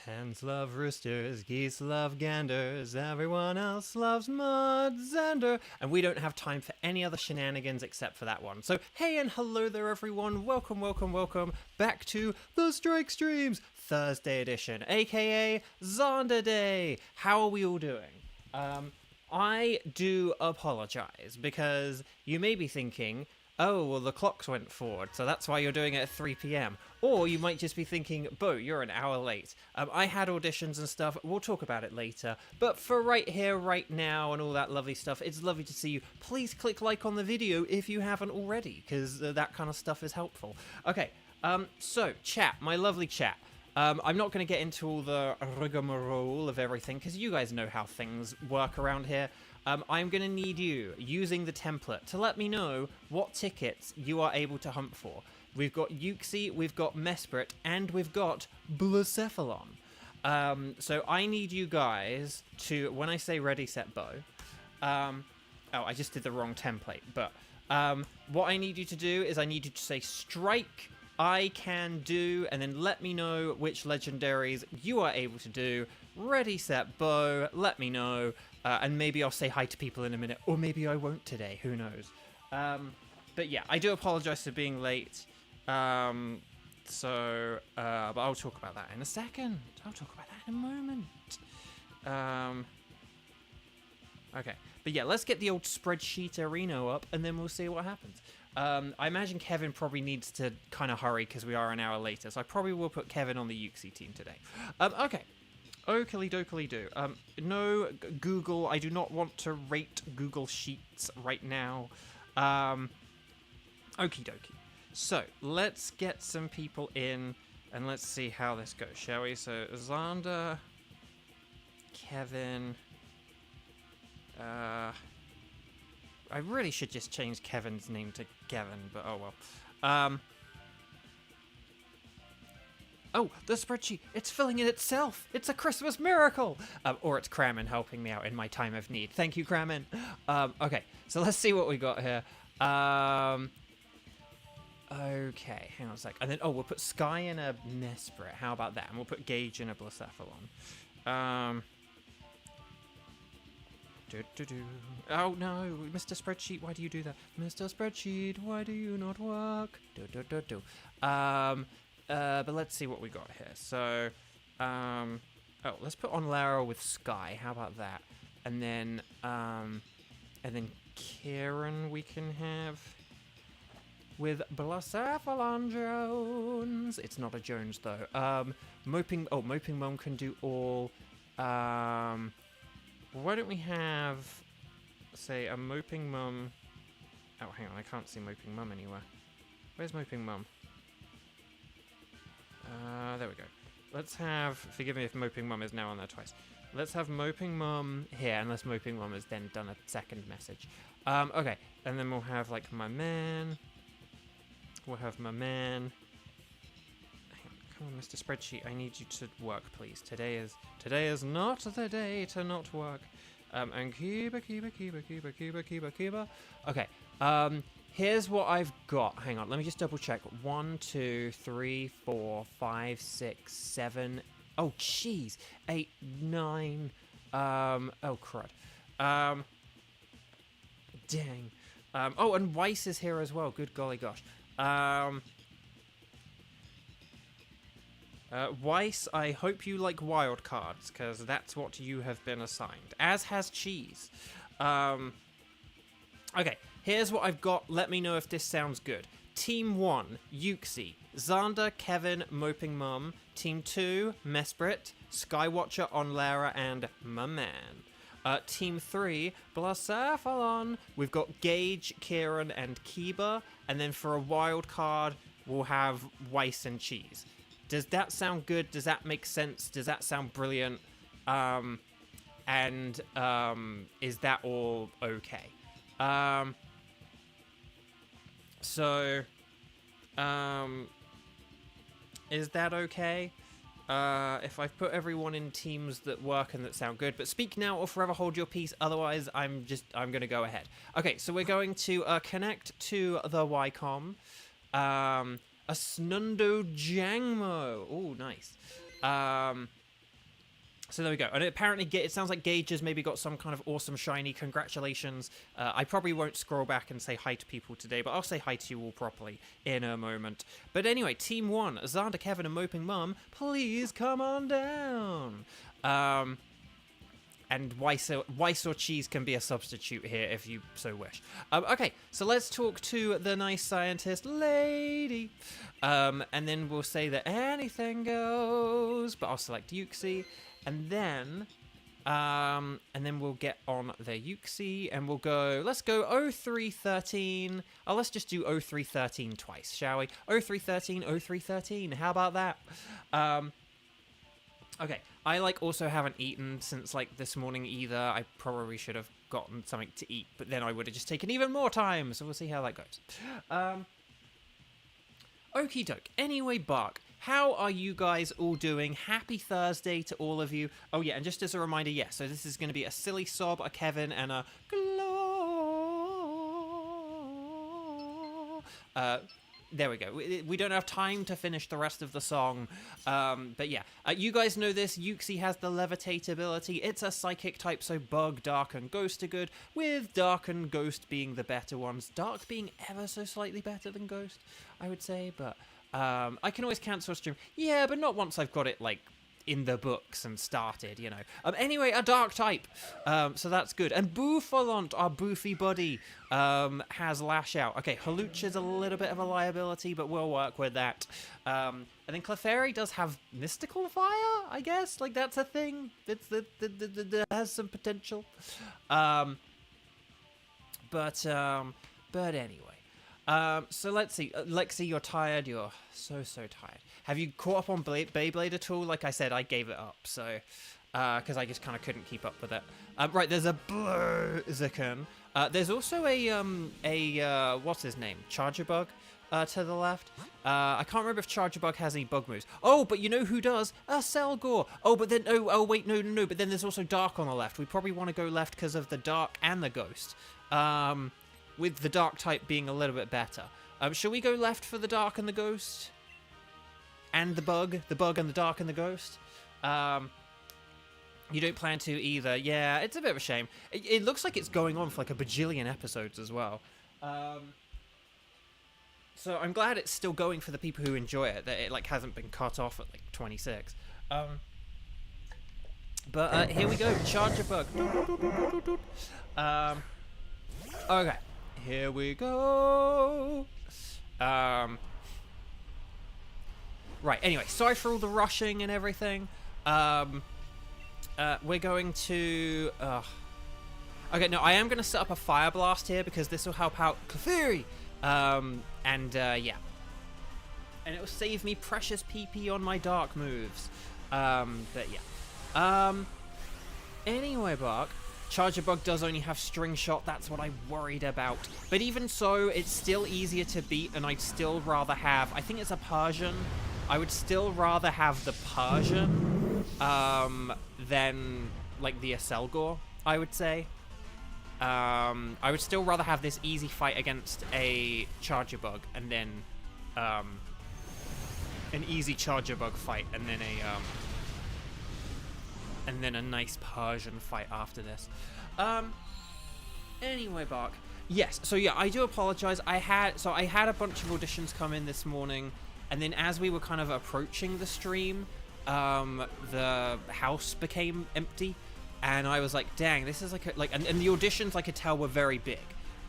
Hens love roosters, geese love ganders, everyone else loves Mudzander. And we don't have time for any other shenanigans except for that one. So hey and hello there everyone, welcome back to the Strike Streams Thursday edition, aka Zonda Day. How are we all doing? I do apologize because you may be thinking, oh, well, the clocks went forward, so that's why you're doing it at 3 p.m. Or you might just be thinking, Bo, you're an hour late. I had auditions and stuff. We'll talk about it later. But for right here, right now, and all that lovely stuff, it's lovely to see you. Please click like on the video if you haven't already, because that kind of stuff is helpful. Okay, so, chat, my lovely chat. I'm not going to get into all the rigmarole of everything, because you guys know how things work around here. I'm going to need you, using the template, to let me know what tickets you are able to hunt for. We've got Uxie, we've got Mesprit, and we've got Blucephalon. So I need you guys to, when I say ready, set, bow, oh, I just did the wrong template, but what I need you to do is I need you to say strike, I can do, and then let me know which legendaries you are able to do. Ready, set, bow, let me know. And maybe I'll say hi to people in a minute, or maybe I won't today, who knows. But yeah, I do apologize for being late. But I'll talk about that in a second. I'll talk about that in a moment. Okay, but yeah, let's get the old spreadsheet arena up, and then we'll see what happens. I imagine Kevin probably needs to kind of hurry, because we are an hour later, so I probably will put Kevin on the Uxie team today. Okay. Oakley dokily do. No, Google, I do not want to rate Google Sheets right now. Okie dokie. So, let's get some people in, and let's see how this goes, shall we? So, Xander, Kevin, I really should just change Kevin's name to Gavin, but oh well. Oh, the spreadsheet, it's filling in itself. It's a Christmas miracle. Or it's Kramen helping me out in my time of need. Thank you, Kramen. Okay, so let's see what we got here. Okay, hang on a sec. And then, oh, we'll put Sky in a Mesprit. How about that? And we'll put Gage in a Blucephalon. Oh, no, Mr. Spreadsheet, why do you do that? Mr. Spreadsheet, why do you not work? But let's see what we got here. So, oh, let's put on Lara with Sky. How about that? And then Kieran we can have with Blucephalon Jones. It's not a Jones though. Moping Mom can do all. Why don't we have, say, a Moping Mum? Oh, hang on, I can't see Moping Mum anywhere. Where's Moping Mum? There we go. Let's have, forgive me if Moping Mum is now on there twice. Let's have Moping Mum here, unless Moping Mum has then done a second message. Okay, and then we'll have, like, my man. We'll have my man. Come on, Mr. Spreadsheet, I need you to work, please. Today is not the day to not work. And keeper. Okay, here's what I've got. Hang on, let me just double check. 1, 2, 3, 4, 5, 6, 7. Oh, jeez. 8, 9. Oh, crud. Dang. Oh, and Weiss is here as well. Good golly gosh. Weiss, I hope you like wild cards, because that's what you have been assigned. As has Cheese. Okay, here's what I've got. Let me know if this sounds good. Team 1, Uxie, Xander, Kevin, Moping Mum. Team 2, Mesprit, Skywatcher, Onlara, and my man. Team 3, Blucephalon. We've got Gage, Kieran, and Kiba. And then for a wild card, we'll have Weiss and Cheese. Does that sound good? Does that make sense? Does that sound brilliant? Is that all okay? Is that okay? If I've put everyone in teams that work and that sound good, but speak now or forever hold your peace, otherwise I'm going to go ahead. Okay, so we're going to connect to the Wycom. A Snundo Jangmo. Oh, nice. So there we go. And apparently it sounds like Gage has maybe got some kind of awesome shiny. Congratulations. I probably won't scroll back and say hi to people today, but I'll say hi to you all properly in a moment. But anyway, Team 1, Xander, Kevin, and Moping Mum, please come on down. And Weiss or Cheese can be a substitute here if you so wish. Okay, so let's talk to the nice scientist lady. And then we'll say that anything goes, but I'll select Yuxi. And then we'll get on the Yuxi, and we'll go, let's go 0313. Oh, let's just do 0313 twice, shall we? 0313, 0313, how about that? Okay, I, also haven't eaten since, this morning either. I probably should have gotten something to eat, but then I would have just taken even more time, so we'll see how that goes. Okie doke. Anyway, Bark, how are you guys all doing? Happy Thursday to all of you. Oh, yeah, and just as a reminder, yeah, so this is going to be a silly sob, a Kevin, and a glow. There we go. We don't have time to finish the rest of the song. But yeah, you guys know this. Yuxi has the levitate ability. It's a psychic type, so Bug, Dark, and Ghost are good, with Dark and Ghost being the better ones. Dark being ever so slightly better than Ghost, I would say, but I can always cancel a stream. Yeah, but not once I've got it, in the books and started, you know. Anyway, a dark type, so that's good. And Bouffalant, our boofy buddy, has Lash Out. Okay, Haluch is a little bit of a liability, but we'll work with that. And then Clefairy does have Mystical Fire, I guess. That's a thing. It's that has some potential. But anyway. So let's see. Lexi, you're tired. You're so tired. Have you caught up on Beyblade at all? Like I said, I gave it up, so because I just kind of couldn't keep up with it. Right, there's a Blaziken. There's also a what's his name? Charger Bug to the left. I can't remember if Charger Bug has any bug moves. Oh, but you know who does? A Selgor. Oh, but then wait, no. But then there's also Dark on the left. We probably want to go left because of the Dark and the Ghost. With the Dark type being a little bit better. Shall we go left for the Dark and the Ghost? And the Bug and the Dark and the Ghost? You don't plan to either. Yeah, it's a bit of a shame. It looks like it's going on for a bajillion episodes as well. So I'm glad it's still going for the people who enjoy it, that it hasn't been cut off at 26. But here we go, Charger Bug. Okay. Here we go. Right, anyway, sorry for all the rushing and everything. We're going to... Okay, no, I am going to set up a Fire Blast here because this will help out Clefairy. Yeah. And it will save me precious PP on my Dark moves. But yeah. Anyway, Bark. Charger Bug does only have String Shot, that's what I'm worried about. But even so, it's still easier to beat, and I'd still rather have... I think it's a Persian. I would still rather have the Persian than, the Aselgor, I would say. I would still rather have this easy fight against a Charger Bug, and then an easy Charger Bug fight, and then a nice Persian fight after this. Anyway, Bark. Yes, so yeah, I do apologize. I had a bunch of auditions come in this morning, and then as we were kind of approaching the stream, the house became empty, and I was like, dang, this is and the auditions I could tell were very big.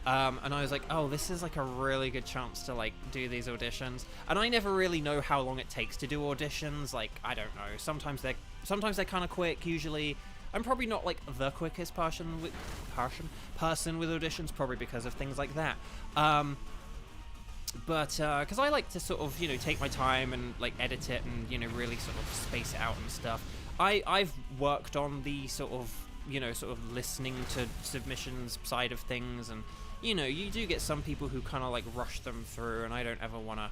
And I was like, oh, this is a really good chance to do these auditions. And I never really know how long it takes to do auditions. I don't know. Sometimes they're kind of quick. Usually, I'm probably not the quickest person with auditions, probably because of things like that. But because I like to sort of take my time and edit it and really sort of space it out and stuff. I've worked on the sort of listening to submissions side of things, and you do get some people who kind of rush them through, and I don't ever want to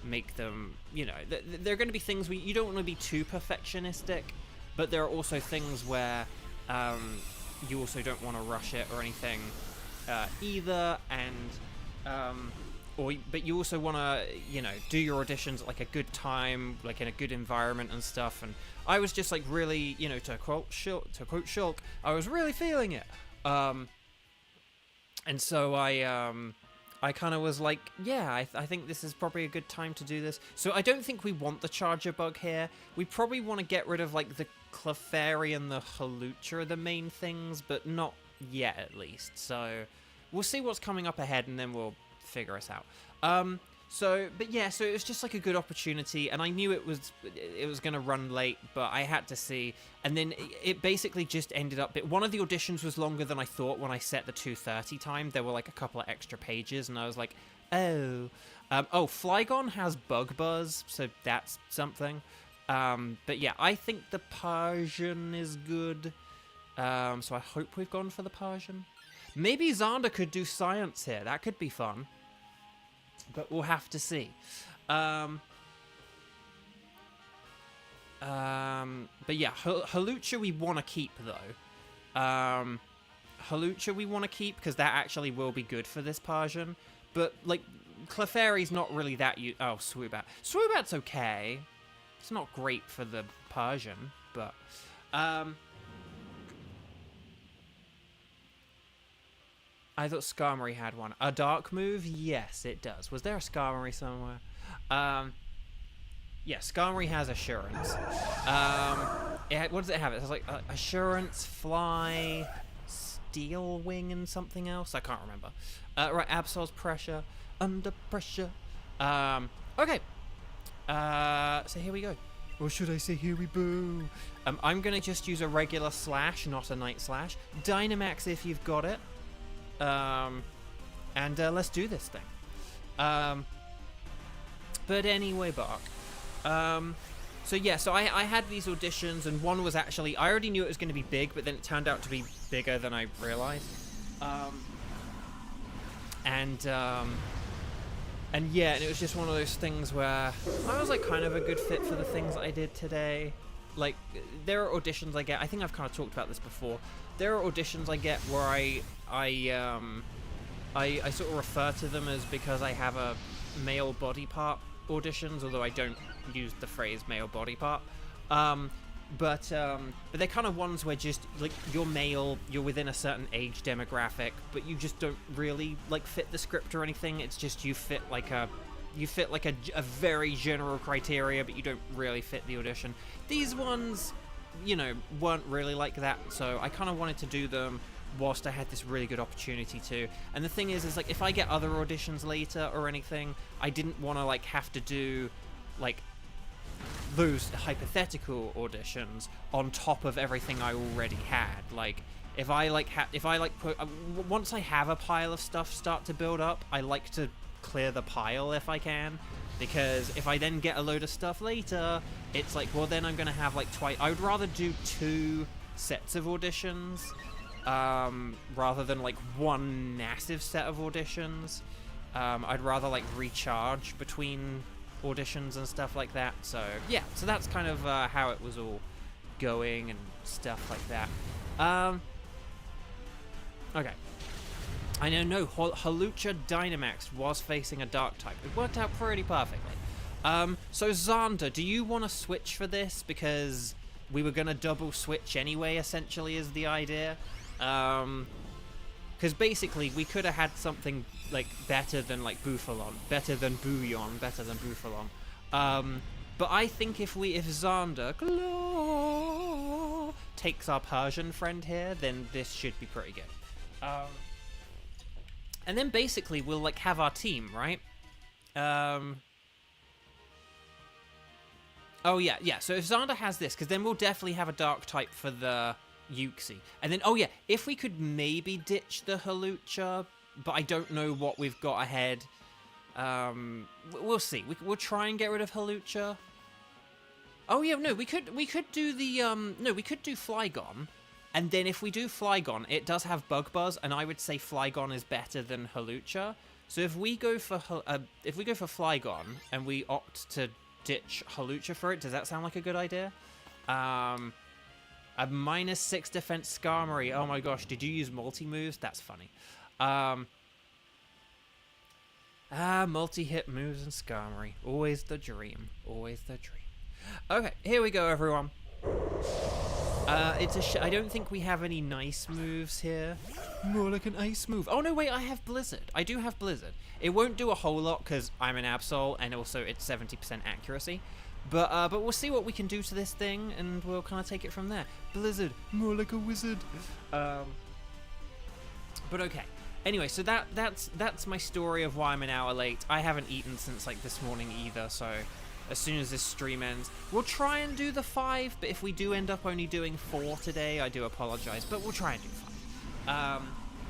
make them, there are going to be things where you don't want to be too perfectionistic, but there are also things where you also don't want to rush it or anything either, and but you also want to, you know, do your auditions at like a good time, like in a good environment and stuff. And I was just like really, you know, to quote Shulk, I was really feeling it. And so I kind of was like, yeah, I think this is probably a good time to do this. So I don't think we want the Charger bug here. We probably want to get rid of like the Clefairy and the Hawlucha are the main things, but not yet at least. So we'll see what's coming up ahead, and then we'll figure us out. But yeah, so it was just like a good opportunity, and I knew it was going to run late, but I had to see. And then it basically just ended up, one of the auditions was longer than I thought when I set the 2:30 time. There were like a couple of extra pages, and I was like, oh. Flygon has Bug Buzz, so that's something. But yeah, I think the Persian is good. So I hope we've gone for the Persian. Maybe Xander could do science here. That could be fun. But we'll have to see. But yeah, Hawlucha we want to keep, though. Hawlucha we want to keep, because that actually will be good for this Persian. But, like, Clefairy's not really that... Oh, Swoobat. Swoobat's okay. It's not great for the Persian, but... I thought Skarmory had one. A dark move? Yes, it does. Was there a Skarmory somewhere? Yeah, Skarmory has Assurance. What does it have? It has like Assurance, Fly, Steel Wing, and something else. I can't remember. Right, Absol's Pressure, Under Pressure. Okay. So here we go. Or should I say here we boo? I'm gonna just use a regular slash, not a night slash. Dynamax if you've got it. And let's do this thing. But anyway, Bark. So yeah, so I had these auditions, and one was actually, I already knew it was going to be big, but then it turned out to be bigger than I realized. And yeah, and it was just one of those things where I was like kind of a good fit for the things that I did today. Like, there are auditions I get, I think I've kind of talked about this before. There are auditions I get where I sort of refer to them as because I have a male body part auditions, although I don't use the phrase male body part. But they're kind of ones where just like you're male, you're within a certain age demographic, but you just don't really like fit the script or anything. It's just you fit like a very general criteria, but you don't really fit the audition. These ones, you know, weren't really like that, so I kind of wanted to do them whilst I had this really good opportunity to. And the thing is like, if I get other auditions later or anything, I didn't want to like have to do like those hypothetical auditions on top of everything I already had. Like, if I put once I have a pile of stuff start to build up, I like to clear the pile if I can, because if I then get a load of stuff later, it's like, well, then I'm gonna have like twice. I would rather do 2 sets of auditions rather than like one massive set of auditions. I'd rather like recharge between auditions and stuff like that. So yeah, so that's kind of how it was all going and stuff like that. Okay. I know, Hawlucha Dynamax was facing a dark type. It worked out pretty perfectly. So Xander, do you want to switch for this? Because we were going to double switch anyway, essentially, is the idea. Because basically, we could have had something like better than like Bouffalon, better than Bouillon, better than Bouffalon. But I think if Xander takes our Persian friend here, then this should be pretty good. And then basically we'll like have our team, right? Oh yeah. So if Xander has this, because then we'll definitely have a dark type for the Uxie. And then, oh yeah, if we could maybe ditch the Hawlucha, but I don't know what we've got ahead. We'll see. We'll try and get rid of Hawlucha. Oh yeah, no, we could do the we could do Flygon. And then if we do Flygon, it does have Bug Buzz, and I would say Flygon is better than Hawlucha. So if we go for Flygon and we opt to ditch Hawlucha for it, does that sound like a good idea? A -6 defense Skarmory. Oh my gosh, did you use multi moves? That's funny. Ah, multi-hit moves and Skarmory. Always the dream. Always the dream. Okay, here we go, everyone. I don't think we have any nice moves here. More like an ice move. Oh, no, wait, I have Blizzard. I do have Blizzard. It won't do a whole lot because I'm an Absol, and also it's 70% accuracy. But we'll see what we can do to this thing, and we'll kind of take it from there. Blizzard, more like a wizard. But okay. Anyway, so that's my story of why I'm an hour late. I haven't eaten since like this morning either, so as soon as this stream ends, we'll try and do the 5, but if we do end up only doing 4 today, I do apologize, but we'll try and do 5.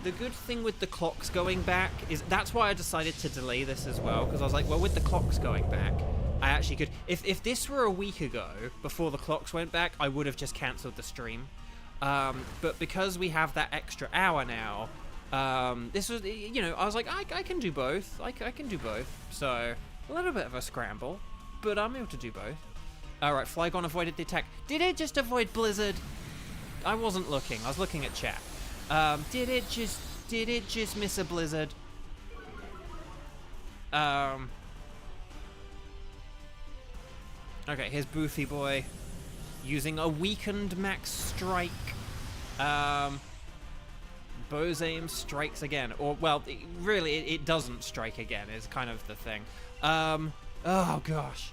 The good thing with the clocks going back is that's why I decided to delay this as well, because I was like, well, with the clocks going back, I actually could, if this were a week ago, before the clocks went back, I would have just cancelled the stream. But because we have that extra hour now, this was, you know, I was like, I can do both. I can do both. So, a little bit of a scramble, but I'm able to do both. Alright, Flygon avoided the attack. Did it just avoid Blizzard? I wasn't looking. I was looking at chat. Did it just miss a Blizzard? Okay, here's Boofy Boy using a weakened max strike. Bose aim strikes again, or well, really, it doesn't strike again. Is kind of the thing. Oh gosh,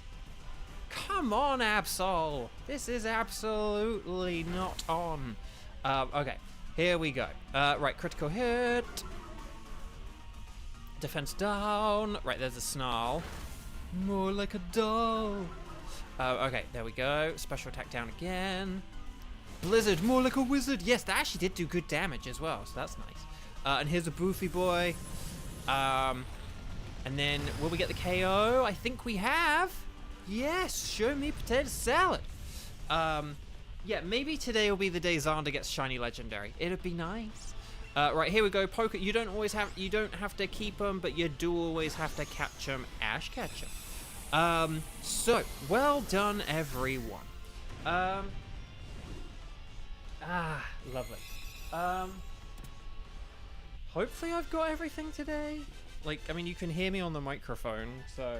come on, Absol. This is absolutely not on. Okay, here we go. Right, critical hit. Defense down. Right, there's a snarl. More like a doll. Okay, there we go. Special attack down again. Blizzard, more like a wizard. Yes, that actually did do good damage as well, so that's nice. And here's a Boofy Boy. And then, will we get the KO? I think we have. Yes, show me potato salad. Yeah, maybe today will be the day Xander gets shiny legendary. It'd be nice. Right, here we go. You don't have to keep them, but you do always have to catch them. Ash catcher. So, well done, everyone. Lovely. Hopefully I've got everything today. Like, I mean, you can hear me on the microphone, so,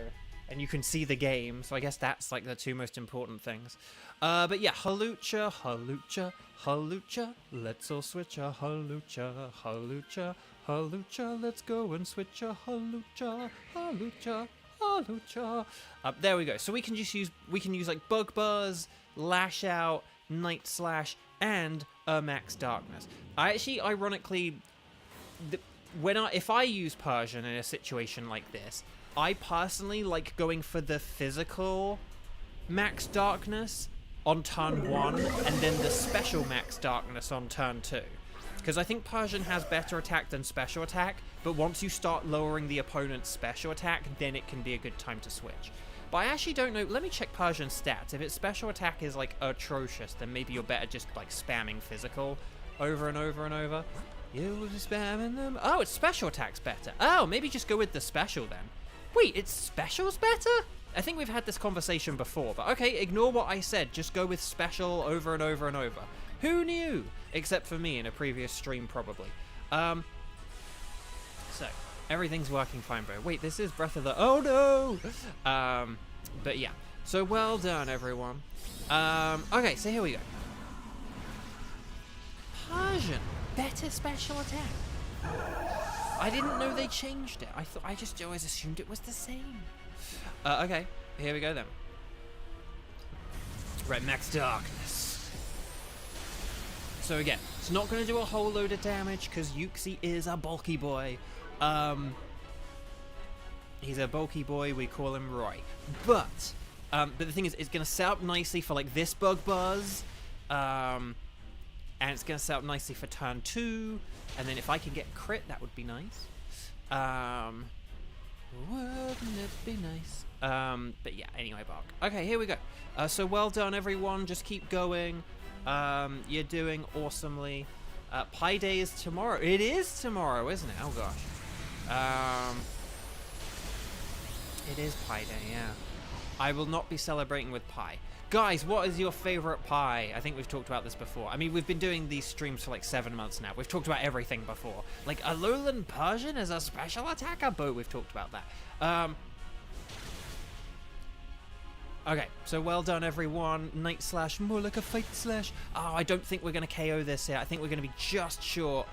and you can see the game, so I guess that's, like, the 2 most important things. But yeah, Halucha, Halucha, Halucha, let's all switch a Halucha, Halucha, Halucha, let's go and switch a Halucha, Halucha, Halucha. There we go. So we can use like Bug Buzz, Lash Out, Night Slash, and Max Darkness. I actually, ironically, if I use Persian in a situation like this, I personally like going for the physical Max Darkness on turn 1, and then the special Max Darkness on turn 2. Because I think Persian has better attack than special attack, but once you start lowering the opponent's special attack, then it can be a good time to switch. But I actually don't know. Let me check Persian's stats. If its special attack is like atrocious, then maybe you're better just like spamming physical over and over and over. You will be spamming them. Oh, its special attack's better. Oh, maybe just go with the special then. Wait, its special's better? I think we've had this conversation before, but okay, ignore what I said. Just go with special over and over and over. Who knew? Except for me in a previous stream, probably. So, everything's working fine, bro. Wait, this is Breath of the... Oh, no! But yeah. So, well done, everyone. Okay, so here we go. Persian. Better special attack. I didn't know they changed it. I just always assumed it was the same. Okay, here we go then. Right, Max Darkness. So again, it's not going to do a whole load of damage because Yuxi is a bulky boy. He's a bulky boy, we call him Roy. But the thing is, it's going to set up nicely for like this Bug Buzz. And it's going to set up nicely for turn 2. And then if I can get crit, that would be nice. Wouldn't it be nice? But yeah, anyway, Bark. Okay, here we go. So well done, everyone. Just keep going. You're doing awesomely. Pi Day is tomorrow. It is tomorrow, isn't it? Oh, gosh. It is Pi Day, yeah. I will not be celebrating with pie. Guys, what is your favorite pie? I think we've talked about this before. I mean, we've been doing these streams for like 7 months now. We've talked about everything before. Like, a lowland Persian is a special attacker boat. We've talked about that. Okay, so well done, everyone. Knight slash, more like a fight slash. Oh, I don't think we're going to KO this here. I think we're going to be just short.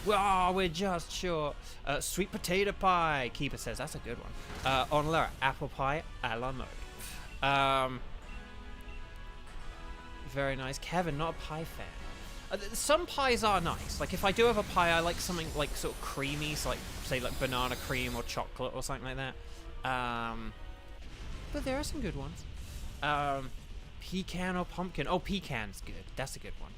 Oh, we're just short. Sweet potato pie. Keeper says that's a good one. On Lara, apple pie a la mode. Very nice. Kevin, not a pie fan. Some pies are nice. Like, if I do have a pie, I like something, like, sort of creamy. So, like, say, like, banana cream or chocolate or something like that. But there are some good ones. Pecan or pumpkin. Oh, pecan's good. That's a good one.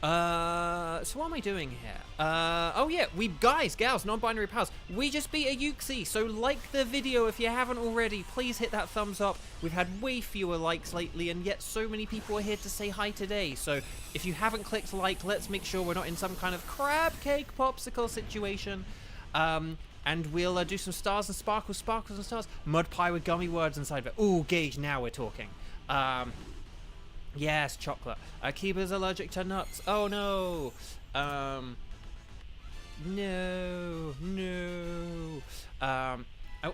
So what am I doing here? Oh yeah, guys, gals, non-binary pals, we just beat a Yuxi, so like the video if you haven't already. Please hit that thumbs up. We've had way fewer likes lately, and yet so many people are here to say hi today. So if you haven't clicked like, let's make sure we're not in some kind of crab cake popsicle situation. And we'll do some stars and sparkles and stars. Mud pie with gummy words inside of it. Ooh, Gage, now we're talking. Yes, chocolate. Kiba's allergic to nuts. Oh no. No. Oh,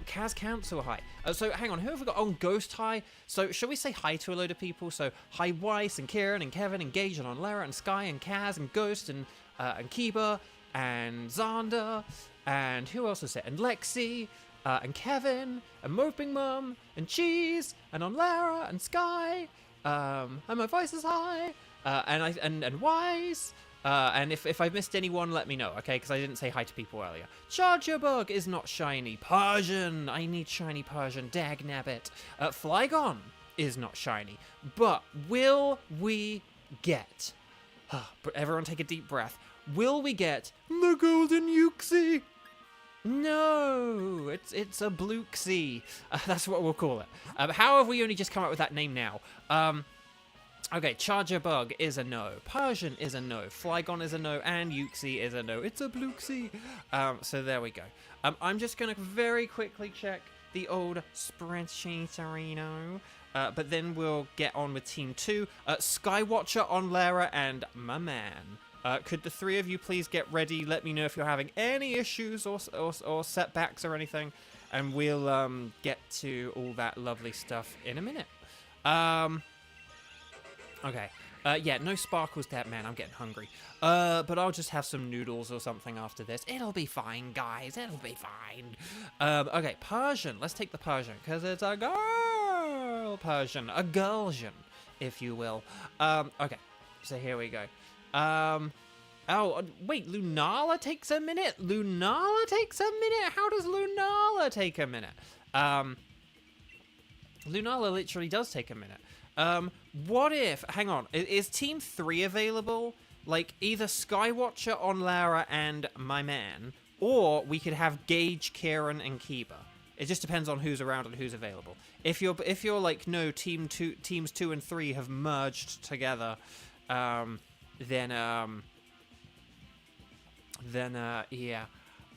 Kaz Council, hi. So hang on, who have we got on Ghost Hi? So shall we say hi to a load of people? So hi Weiss and Kieran and Kevin and Gage and on Lara and Sky and Kaz and Ghost and Kiba and Xander and who else is it? And Lexi and Kevin and Moping Mum and Cheese and on Lara and Sky. And my voice is high, and Wise, and if I've missed anyone, let me know, okay, because I didn't say hi to people earlier. Charger Bug is not shiny. Persian, I need shiny Persian, dagnabbit. Flygon is not shiny, but will we get, everyone take a deep breath, will we get the Golden Yuxi? No, it's a Bluesky. That's what we'll call it. How have we only just come up with that name now? Okay, Charger Bug is a no. Persian is a no. Flygon is a no. And Yuxi is a no. It's a Bluesky. So there we go. I'm just going to very quickly check the old spreadsheet-areno. But then we'll get on with Team 2. Skywatcher on Lara and my man. Could the three of you please get ready? Let me know if you're having any issues or setbacks or anything, and we'll get to all that lovely stuff in a minute. Okay. Yeah, no sparkles that, man. I'm getting hungry. But I'll just have some noodles or something after this. It'll be fine, guys. It'll be fine. Okay, Persian. Let's take the Persian, because it's a girl Persian. A girlsian, if you will. Okay, so here we go. Oh, wait, Lunala takes a minute? Lunala takes a minute? How does Lunala take a minute? Lunala literally does take a minute. What if, hang on, is Team 3 available? Like, either Skywatcher on Lara and my man, or we could have Gage, Kieran, and Kiba. It just depends on who's around and who's available. If you're like, no, teams 2 and 3 have merged together, then yeah.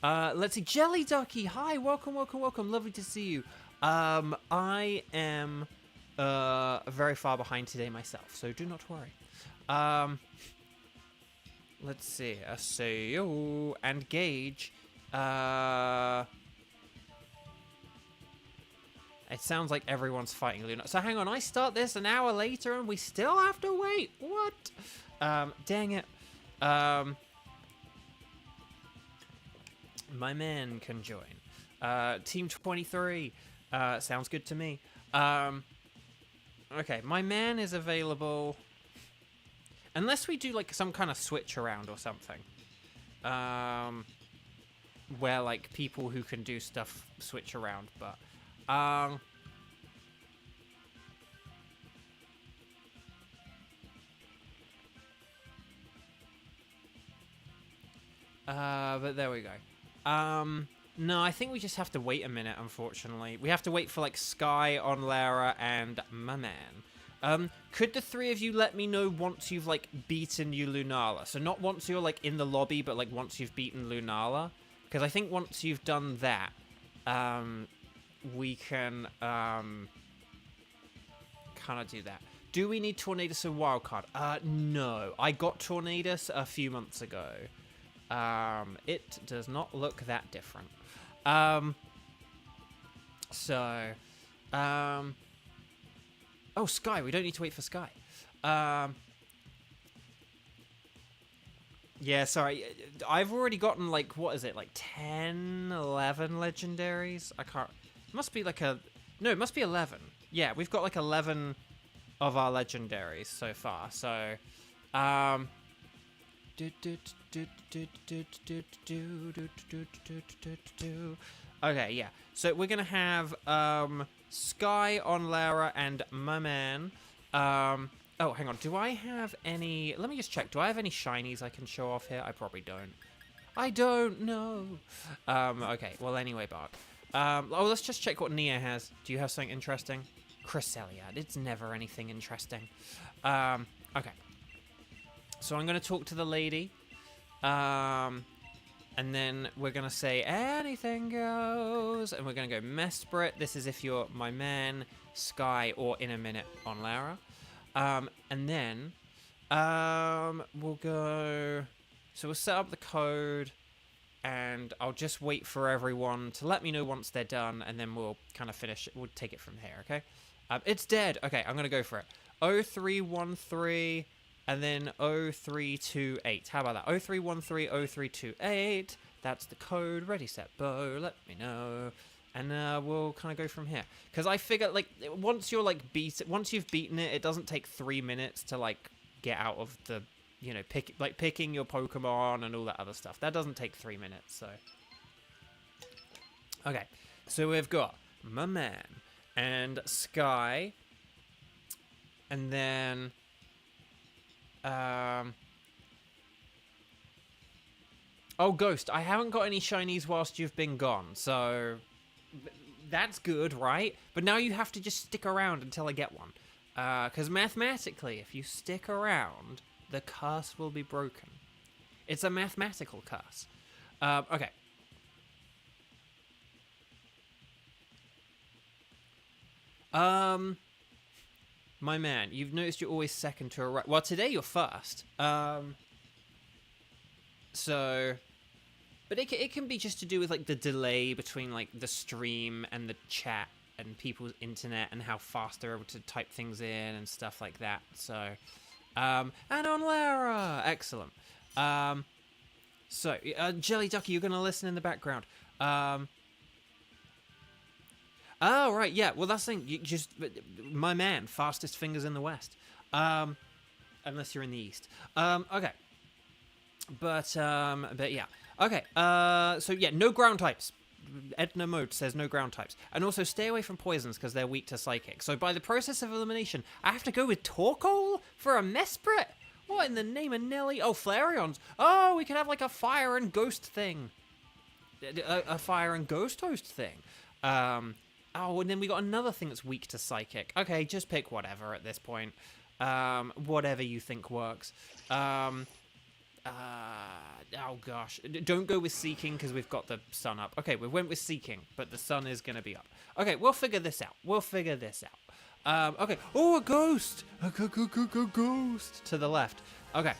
Let's see. Jelly Ducky, hi, welcome. Lovely to see you. I am very far behind today myself, so do not worry. Let's see. Sayo and Gage. It sounds like everyone's fighting Luna. So hang on, I start this an hour later and we still have to wait. What? Dang it. My man can join. Team 23. Sounds good to me. Okay, my man is available. Unless we do like some kind of switch around or something. Where like people who can do stuff switch around, but but there we go. No, I think we just have to wait a minute, unfortunately. We have to wait for, like, Sky on Lara and my man. Could the three of you let me know once you've, like, beaten Lunala? So not once you're, like, in the lobby, but, like, once you've beaten Lunala? Because I think once you've done that, we can kind of do that. Do we need Tornadus and Wildcard? No. I got Tornadus a few months ago. It does not look that different. Oh, Sky. We don't need to wait for Sky. Yeah, sorry. I've already gotten, like, what is it? Like 10, 11 legendaries? I can't... It must be like a... No, it must be 11. Yeah, we've got like 11 of our legendaries so far. So, okay, yeah. So we're gonna have Sky on Lara and my man. Oh, hang on. Do I have any... Let me just check. Do I have any shinies I can show off here? I probably don't. I don't know. Okay. Well, anyway, Bark. Oh, let's just check what Nia has. Do you have something interesting? Cresselia. It's never anything interesting. Okay. So I'm going to talk to the lady. And then we're going to say anything goes. And we're going to go Mesprit. This is if you're my man, Sky, or in a minute on Lara. And then we'll go... So we'll set up the code. And I'll just wait for everyone to let me know once they're done. And then we'll kind of finish it. We'll take it from here, okay? It's dead. Okay, I'm going to go for it. 0313 and then 0328. How about that? 0313 0328. That's the code. Ready, set, bow. Let me know. And we'll kind of go from here. Because I figure, like, once you're, like, once you've beaten it, it doesn't take 3 minutes to, like, get out of the, you know, picking your Pokemon and all that other stuff. That doesn't take 3 minutes, so. Okay, so we've got my man and Sky. And then, oh, Ghost. I haven't got any shinies whilst you've been gone, so that's good, right? But now you have to just stick around until I get one. Because mathematically, if you stick around, the curse will be broken. It's a mathematical curse. Okay. My man, you've noticed you're always second to arrive. Well, today you're first. So... But it can be just to do with, like, the delay between, like, the stream and the chat and people's internet and how fast they're able to type things in and stuff like that. So, and on Lara! Excellent. So, Jelly Ducky, you're going to listen in the background. Oh, right, yeah. Well, that's the thing. You just... My man, fastest fingers in the West. Unless you're in the East. Okay. But yeah. Okay, so yeah, no ground types. Edna Mode says no ground types. And also stay away from poisons because they're weak to psychic. So by the process of elimination, I have to go with Torkoal for a Mesprit? What in the name of Nelly? Oh, Flareons. Oh, we could have like a fire and ghost thing. A fire and ghost host thing. Oh, and then we got another thing that's weak to psychic. Okay, just pick whatever at this point. Whatever you think works. Oh gosh, don't go with Seeking because we've got the sun up. Okay, we went with Seeking, but the sun is going to be up. Okay, we'll figure this out. Okay, oh, a ghost! A ghost to the left. Okay,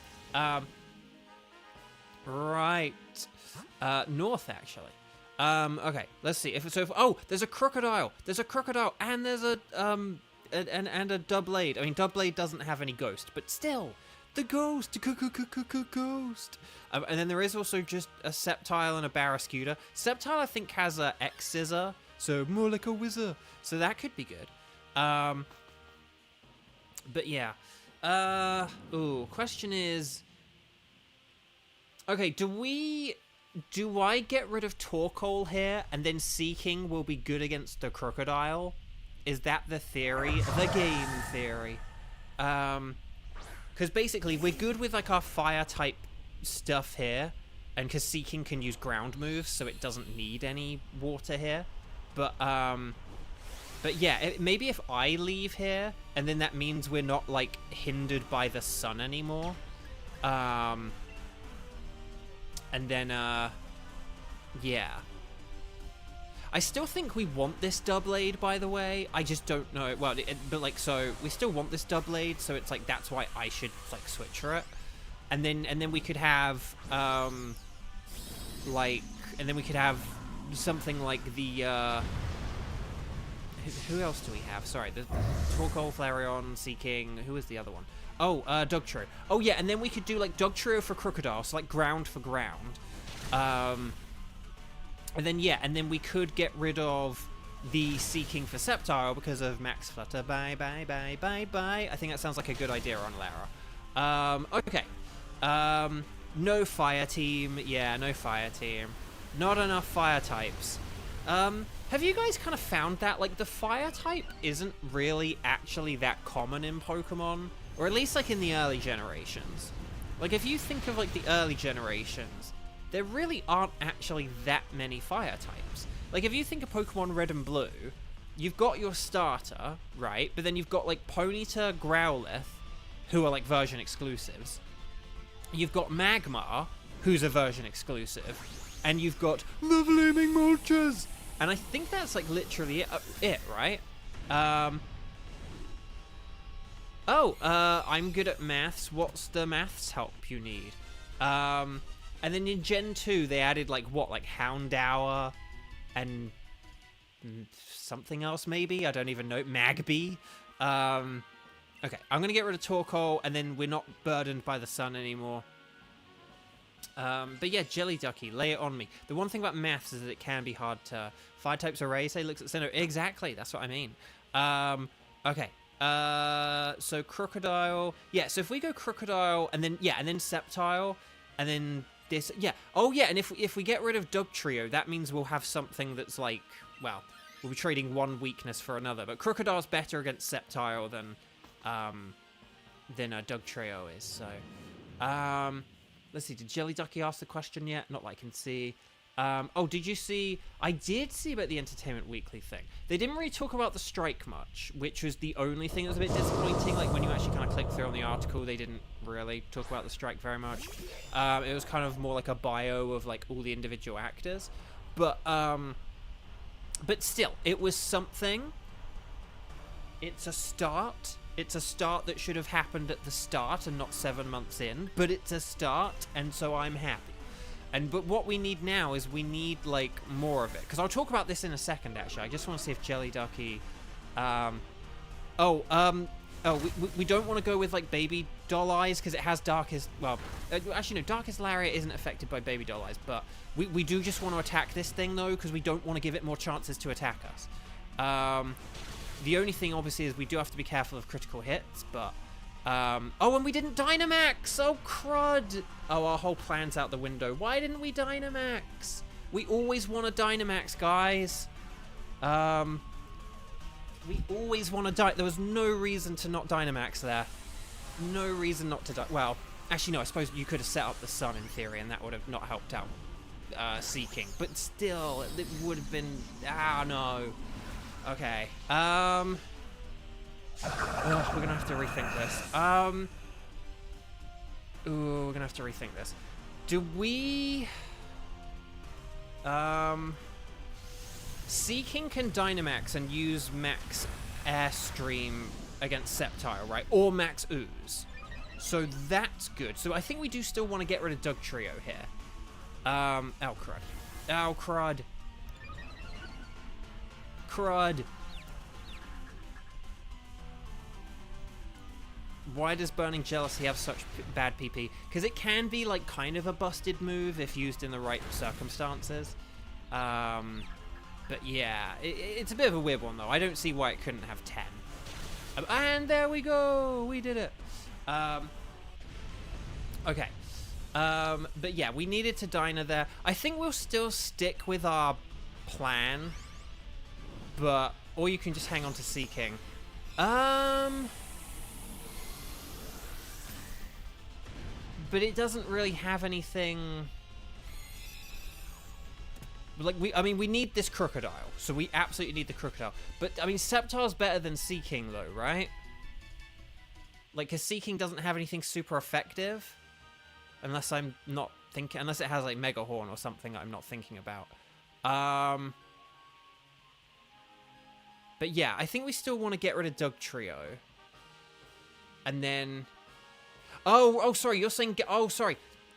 right, north actually. Okay, let's see. Oh, there's a crocodile. And there's a and a Doublade. I mean, Doublade doesn't have any ghost, but still. The ghost! Ghost! And then there is also just a Sceptile and a Barrascuda. Sceptile, I think, has a X-Scissor, so more like a Wizard. So that could be good. But yeah. Question is... Okay, do I get rid of Torkoal here, and then Seeking will be good against the Crocodile? Is that the theory? The game theory. Because basically, we're good with, like, our fire-type stuff here. And because Seeking can use ground moves, so it doesn't need any water here. But yeah, maybe if I leave here, and then that means we're not, like, hindered by the sun anymore. And then, yeah. I still think we want this Doublade, by the way. I just don't know. Well, but like, so we still want this Doublade, so it's like that's why I should like switch for it. And then we could have like, and then we could have something like the who else do we have? Sorry, the Torkoal, Flareon, Seaking. Who was the other one? Oh, Dugtrio. Oh yeah, and then we could do like Dugtrio for Crocodile, so like ground for ground. And then yeah, and then we could get rid of the Seaking for Sceptile because of Max Flutter. Bye bye bye bye bye. I think that sounds like a good idea on Lara. Okay. No fire team. Yeah, no fire team. Not enough fire types. Have you guys kind of found that, like, the fire type isn't really actually that common in Pokemon? Or at least, like, in the early generations. Like, if you think of, like, the early generations, there really aren't actually that many fire types. Like, if you think of Pokemon Red and Blue, you've got your starter, right? But then you've got, like, Ponyta, Growlithe, who are, like, version exclusives. You've got Magmar, who's a version exclusive. And you've got the Flaming Moltres! And I think that's, like, literally it, right? I'm good at maths. What's the maths help you need? And then in Gen 2, they added, like, what? Like, Houndour and something else, maybe? I don't even know. Magby? Okay, I'm going to get rid of Torkoal, and then we're not burdened by the sun anymore. But yeah, Jelly Ducky, lay it on me. The one thing about maths is that it can be hard to... Fire types array, say, looks at center. Exactly, that's what I mean. Okay. So Crocodile. Yeah, so if we go Crocodile, and then, yeah, and then Sceptile, and then this... Yeah. Oh, yeah, and if we get rid of Dugtrio, that means we'll have something that's like... Well, we'll be trading one weakness for another. But Crocodile's better against Sceptile than Dugtrio is, so... Let's see, did Jelly Ducky ask the question yet? Not that I can see. Oh, did you see... I did see about the Entertainment Weekly thing. They didn't really talk about the strike much, which was the only thing that was a bit disappointing. Like, when you actually kind of click through on the article, they didn't really talk about the strike very much. It was kind of more like a bio of, like, all the individual actors. But still, it was something. It's a start. It's a start that should have happened at the start and not 7 months in. But it's a start, and so I'm happy. But what we need now is we need, like, more of it. Because I'll talk about this in a second, actually. I just want to see if Jelly Ducky... we don't want to go with, like, Baby Doll Eyes, because it has Darkest... Well, actually, no, Darkest Lariat isn't affected by Baby Doll Eyes, but we do just want to attack this thing, though, because we don't want to give it more chances to attack us. The only thing, obviously, is we do have to be careful of critical hits, but... oh, and we didn't Dynamax! Oh, crud! Oh, our whole plan's out the window. Why didn't we Dynamax? We always want to Dynamax, guys. We always want to There was no reason to not Dynamax there. No reason not to Well, actually, no, I suppose you could have set up the sun, in theory, and that would have not helped out Seaking. But still, it would have been... Ah, no. Okay. We're gonna have to rethink this. Ooh, we're gonna have to rethink this. Do we... Seaking can Dynamax and use Max Airstream against Sceptile, right? Or Max Ooze. So that's good. So I think we do still want to get rid of Dugtrio here. Oh, crud. Oh, crud. Crud. Why does Burning Jealousy have such bad PP? Because it can be, like, kind of a busted move if used in the right circumstances. But yeah, it's a bit of a weird one, though. I don't see why it couldn't have 10. And there we go! We did it! Okay. But yeah, we needed to Dyna there. I think we'll still stick with our plan. But... Or you can just hang on to Seaking. But it doesn't really have anything... Like, we need this Crocodile. So we absolutely need the Crocodile. But, I mean, Sceptile's better than Seaking, though, right? Like, because Seaking doesn't have anything super effective. Unless I'm not thinking... Unless it has, like, Mega Horn or something I'm not thinking about. But yeah, I think we still want to get rid of Doug Trio. And then... Oh, sorry, you're saying... Oh, sorry.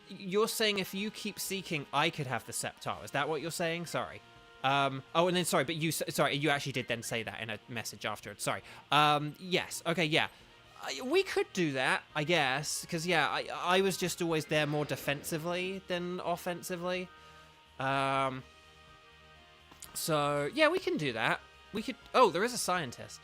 You're saying if you keep seeking, I could have the Sceptile. Is that what you're saying? Sorry. Oh, and then, sorry, but you... Sorry, you actually did then say that in a message afterwards. Sorry. Yes. Okay, yeah. We could do that, I guess. Because, yeah, I was just always there more defensively than offensively. So, yeah, we can do that. We could... Oh, there is a scientist.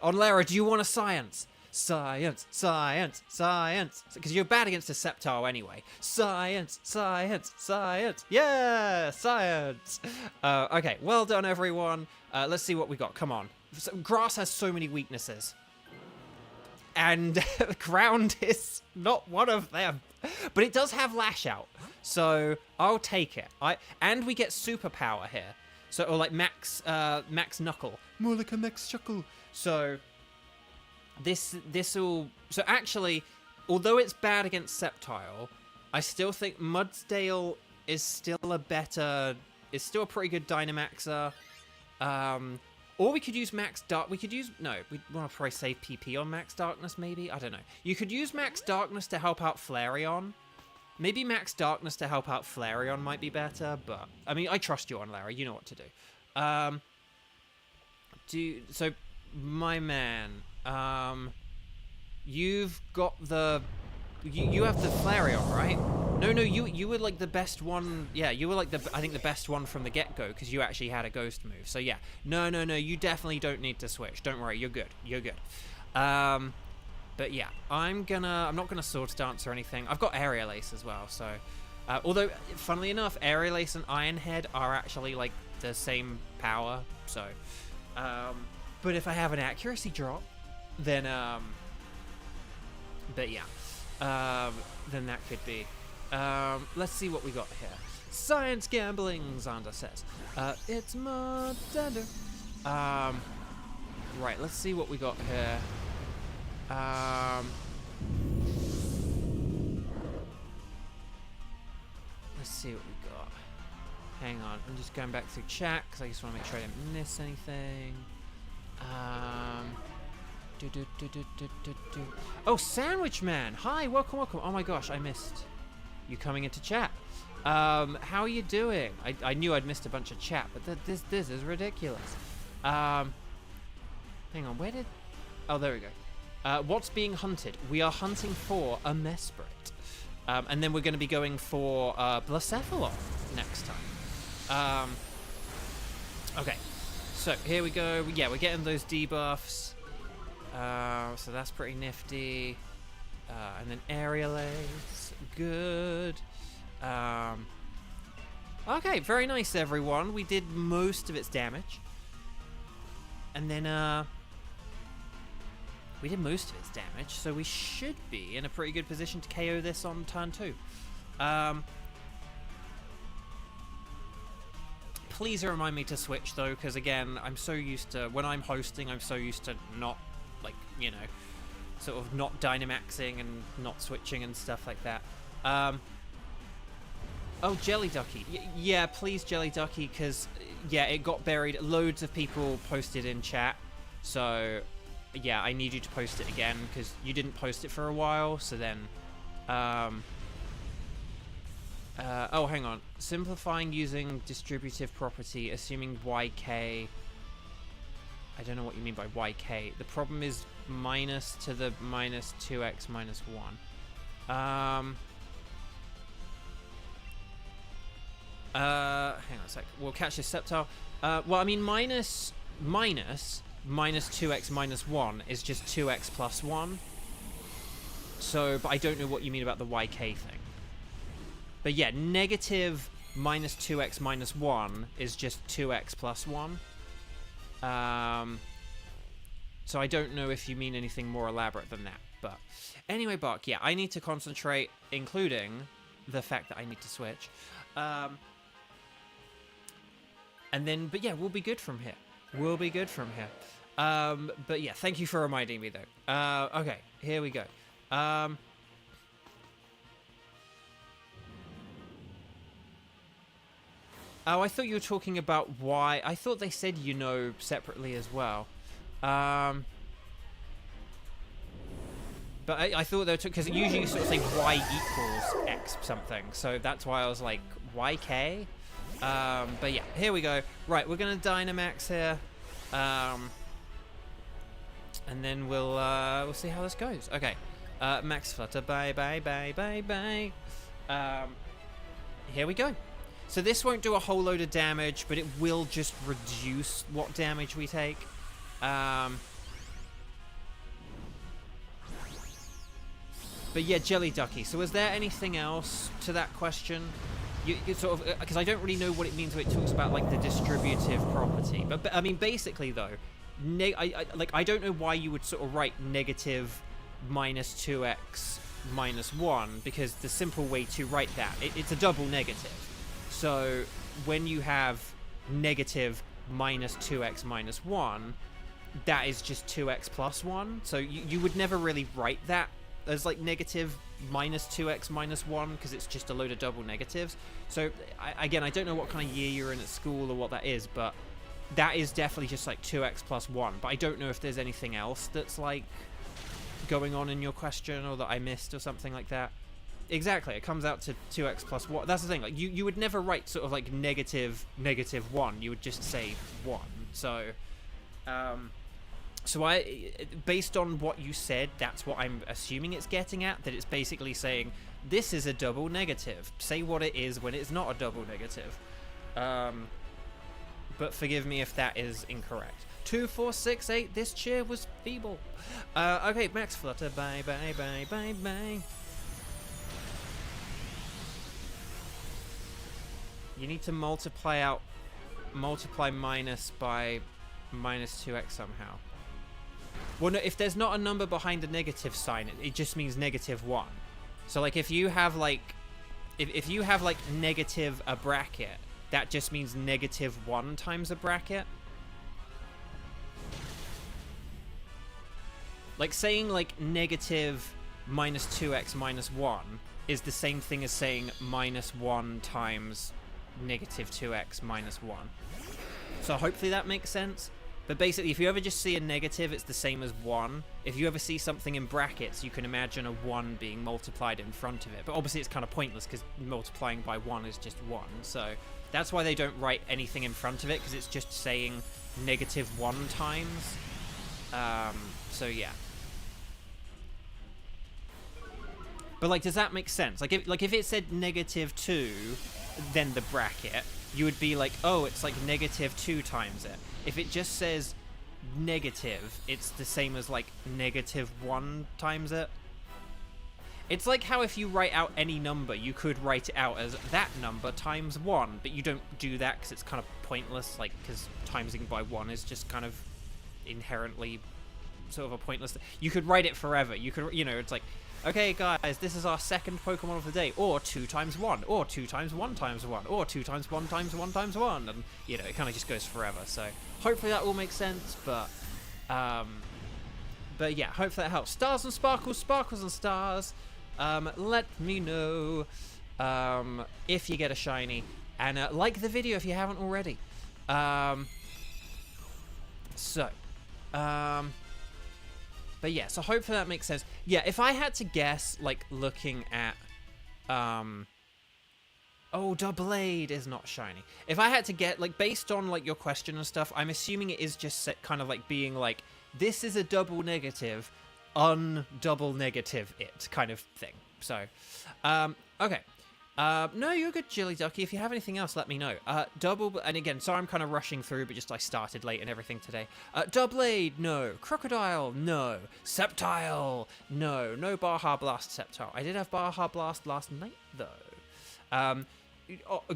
On Lara, do you want a science? Science, science, science. Because you're bad against a Sceptile anyway. Science, science, science. Yeah, science. Okay, well done, everyone. Let's see what we got. Come on. Grass has so many weaknesses. And ground is not one of them. But it does have Lash Out. So I'll take it. And we get superpower here. So, or like max knuckle. More like a max chuckle. So this'll... So actually, although it's bad against Sceptile, I still think Mudsdale is still a better... Is still a pretty good Dynamaxer. Or we could use Max Dark... We could use... No, we want to probably save PP on Max Darkness, maybe? I don't know. You could use Max Darkness to help out Flareon. Maybe Max Darkness to help out Flareon might be better, but... I mean, I trust you on Lara. You know what to do. So, my man... You've got the... You have the Flareon, right? No, you were like the best one. Yeah, you were like I think the best one from the get-go because you actually had a ghost move. So yeah, no, you definitely don't need to switch. Don't worry, you're good. But yeah, I'm not gonna Swords Dance or anything. I've got Aerial Ace as well. So, although funnily enough, Aerial Ace and Iron Head are actually like the same power. So, but if I have an accuracy drop, then but yeah. Then that could be. Let's see what we got here. Science gambling, Xander says. It's my Xander. Right, let's see what we got here. Let's see what we got. Hang on, I'm just going back through chat because I just want to make sure I didn't miss anything. Oh, Sandwich Man! Hi, welcome. Oh my gosh, I missed you coming into chat. How are you doing? I knew I'd missed a bunch of chat, but this is ridiculous. Hang on, where did... Oh, there we go. What's being hunted? We are hunting for a Mesprit. And then we're going to be going for Blacephalon next time. Okay, so here we go. Yeah, we're getting those debuffs. So that's pretty nifty. And then Aerial Ace. Good. Okay, very nice, everyone. We did most of its damage. And then, we did most of its damage, so we should be in a pretty good position to KO this on turn 2. Please remind me to switch, though, because, again, I'm so used to... When I'm hosting, I'm so used to not... like, you know, sort of not Dynamaxing and not switching and stuff like that. Oh, Jelly Ducky. Yeah, please, Jelly Ducky, because, yeah, it got buried. Loads of people posted in chat, so, yeah, I need you to post it again, because you didn't post it for a while, so then, oh, hang on. Simplifying using distributive property, assuming YK... I don't know what you mean by YK. The problem is minus to the minus 2x minus 1. Hang on a sec. We'll catch this Sceptile. Well, I mean, minus 2x minus 1 is just 2x plus 1. So, but I don't know what you mean about the YK thing. But yeah, negative minus 2x minus 1 is just 2x plus 1. So I don't know if you mean anything more elaborate than that, but anyway, Bark, yeah, I need to concentrate, including the fact that I need to switch, and then, but yeah, we'll be good from here. But yeah, thank you for reminding me, though. Okay, here we go. Oh, I thought you were talking about why. I thought they said separately as well. But I thought they were because usually you sort of say y equals x something, so that's why I was like yk. But yeah, here we go. Right, we're gonna Dynamax here, and then we'll see how this goes. Okay, max flutter, bye bye bye bye bye. Here we go. So this won't do a whole load of damage, but it will just reduce what damage we take. But yeah, Jelly Ducky. So is there anything else to that question? You sort of, because I don't really know what it means when it talks about like the distributive property. But I mean, basically though, I don't know why you would sort of write negative minus 2x minus 1, because the simple way to write that, it's a double negative. So when you have negative minus 2x minus 1, that is just 2x plus 1. So you would never really write that as like negative minus 2x minus 1, because it's just a load of double negatives. So again, I don't know what kind of year you're in at school or what that is, but that is definitely just like 2x plus 1. But I don't know if there's anything else that's like going on in your question or that I missed or something like that. Exactly, it comes out to 2x plus 1. That's the thing, like you would never write sort of like negative 1. You would just say 1. So based on what you said, that's what I'm assuming it's getting at, that it's basically saying, this is a double negative. Say what it is when it's not a double negative. But forgive me if that is incorrect. 2, 4, 6, 8, this cheer was feeble. Okay, max flutter, bye, bye, bye, bye, bye. You need to multiply minus by minus 2x somehow. Well, no, if there's not a number behind a negative sign, it just means negative 1. So, like, if you have, like, if you have, like, negative a bracket, that just means negative 1 times a bracket. Like, saying, like, negative minus 2x minus 1 is the same thing as saying minus 1 times negative 2x minus 1. So hopefully that makes sense. But basically, if you ever just see a negative, it's the same as 1. If you ever see something in brackets, you can imagine a 1 being multiplied in front of it. But obviously it's kind of pointless because multiplying by 1 is just 1. So that's why they don't write anything in front of it, because it's just saying negative 1 times. So yeah. But like, does that make sense? Like if it said negative 2, then the bracket, you would be like, oh, it's like negative 2 times it. If it just says negative, it's the same as like negative 1 times it. It's like how if you write out any number, you could write it out as that number times 1, but you don't do that because it's kind of pointless, like, because timesing by 1 is just kind of inherently sort of a pointless thing. You could write it forever. You could, it's like, okay, guys, this is our second Pokemon of the day, or 2 times 1, or 2 times 1 times 1, or 2 times 1 times 1 times 1, and, it kind of just goes forever. So hopefully that all makes sense, but yeah, hopefully that helps. Stars and sparkles, sparkles and stars. Let me know if you get a shiny, and like the video if you haven't already. But yeah, so hopefully that makes sense. Yeah, if I had to guess, like, looking at, oh, Doublade is not shiny. If I had to get, like, based on, like, your question and stuff, I'm assuming it is just kind of, like, being, like, this is a double negative, undouble negative it kind of thing. So, okay. No, you're good, Jilly Ducky. If you have anything else, let me know. And again, sorry I'm kind of rushing through, but just I started late and everything today. Doublade, no. Crocodile, no. Sceptile, no. No Baja Blast Sceptile. I did have Baja Blast last night, though.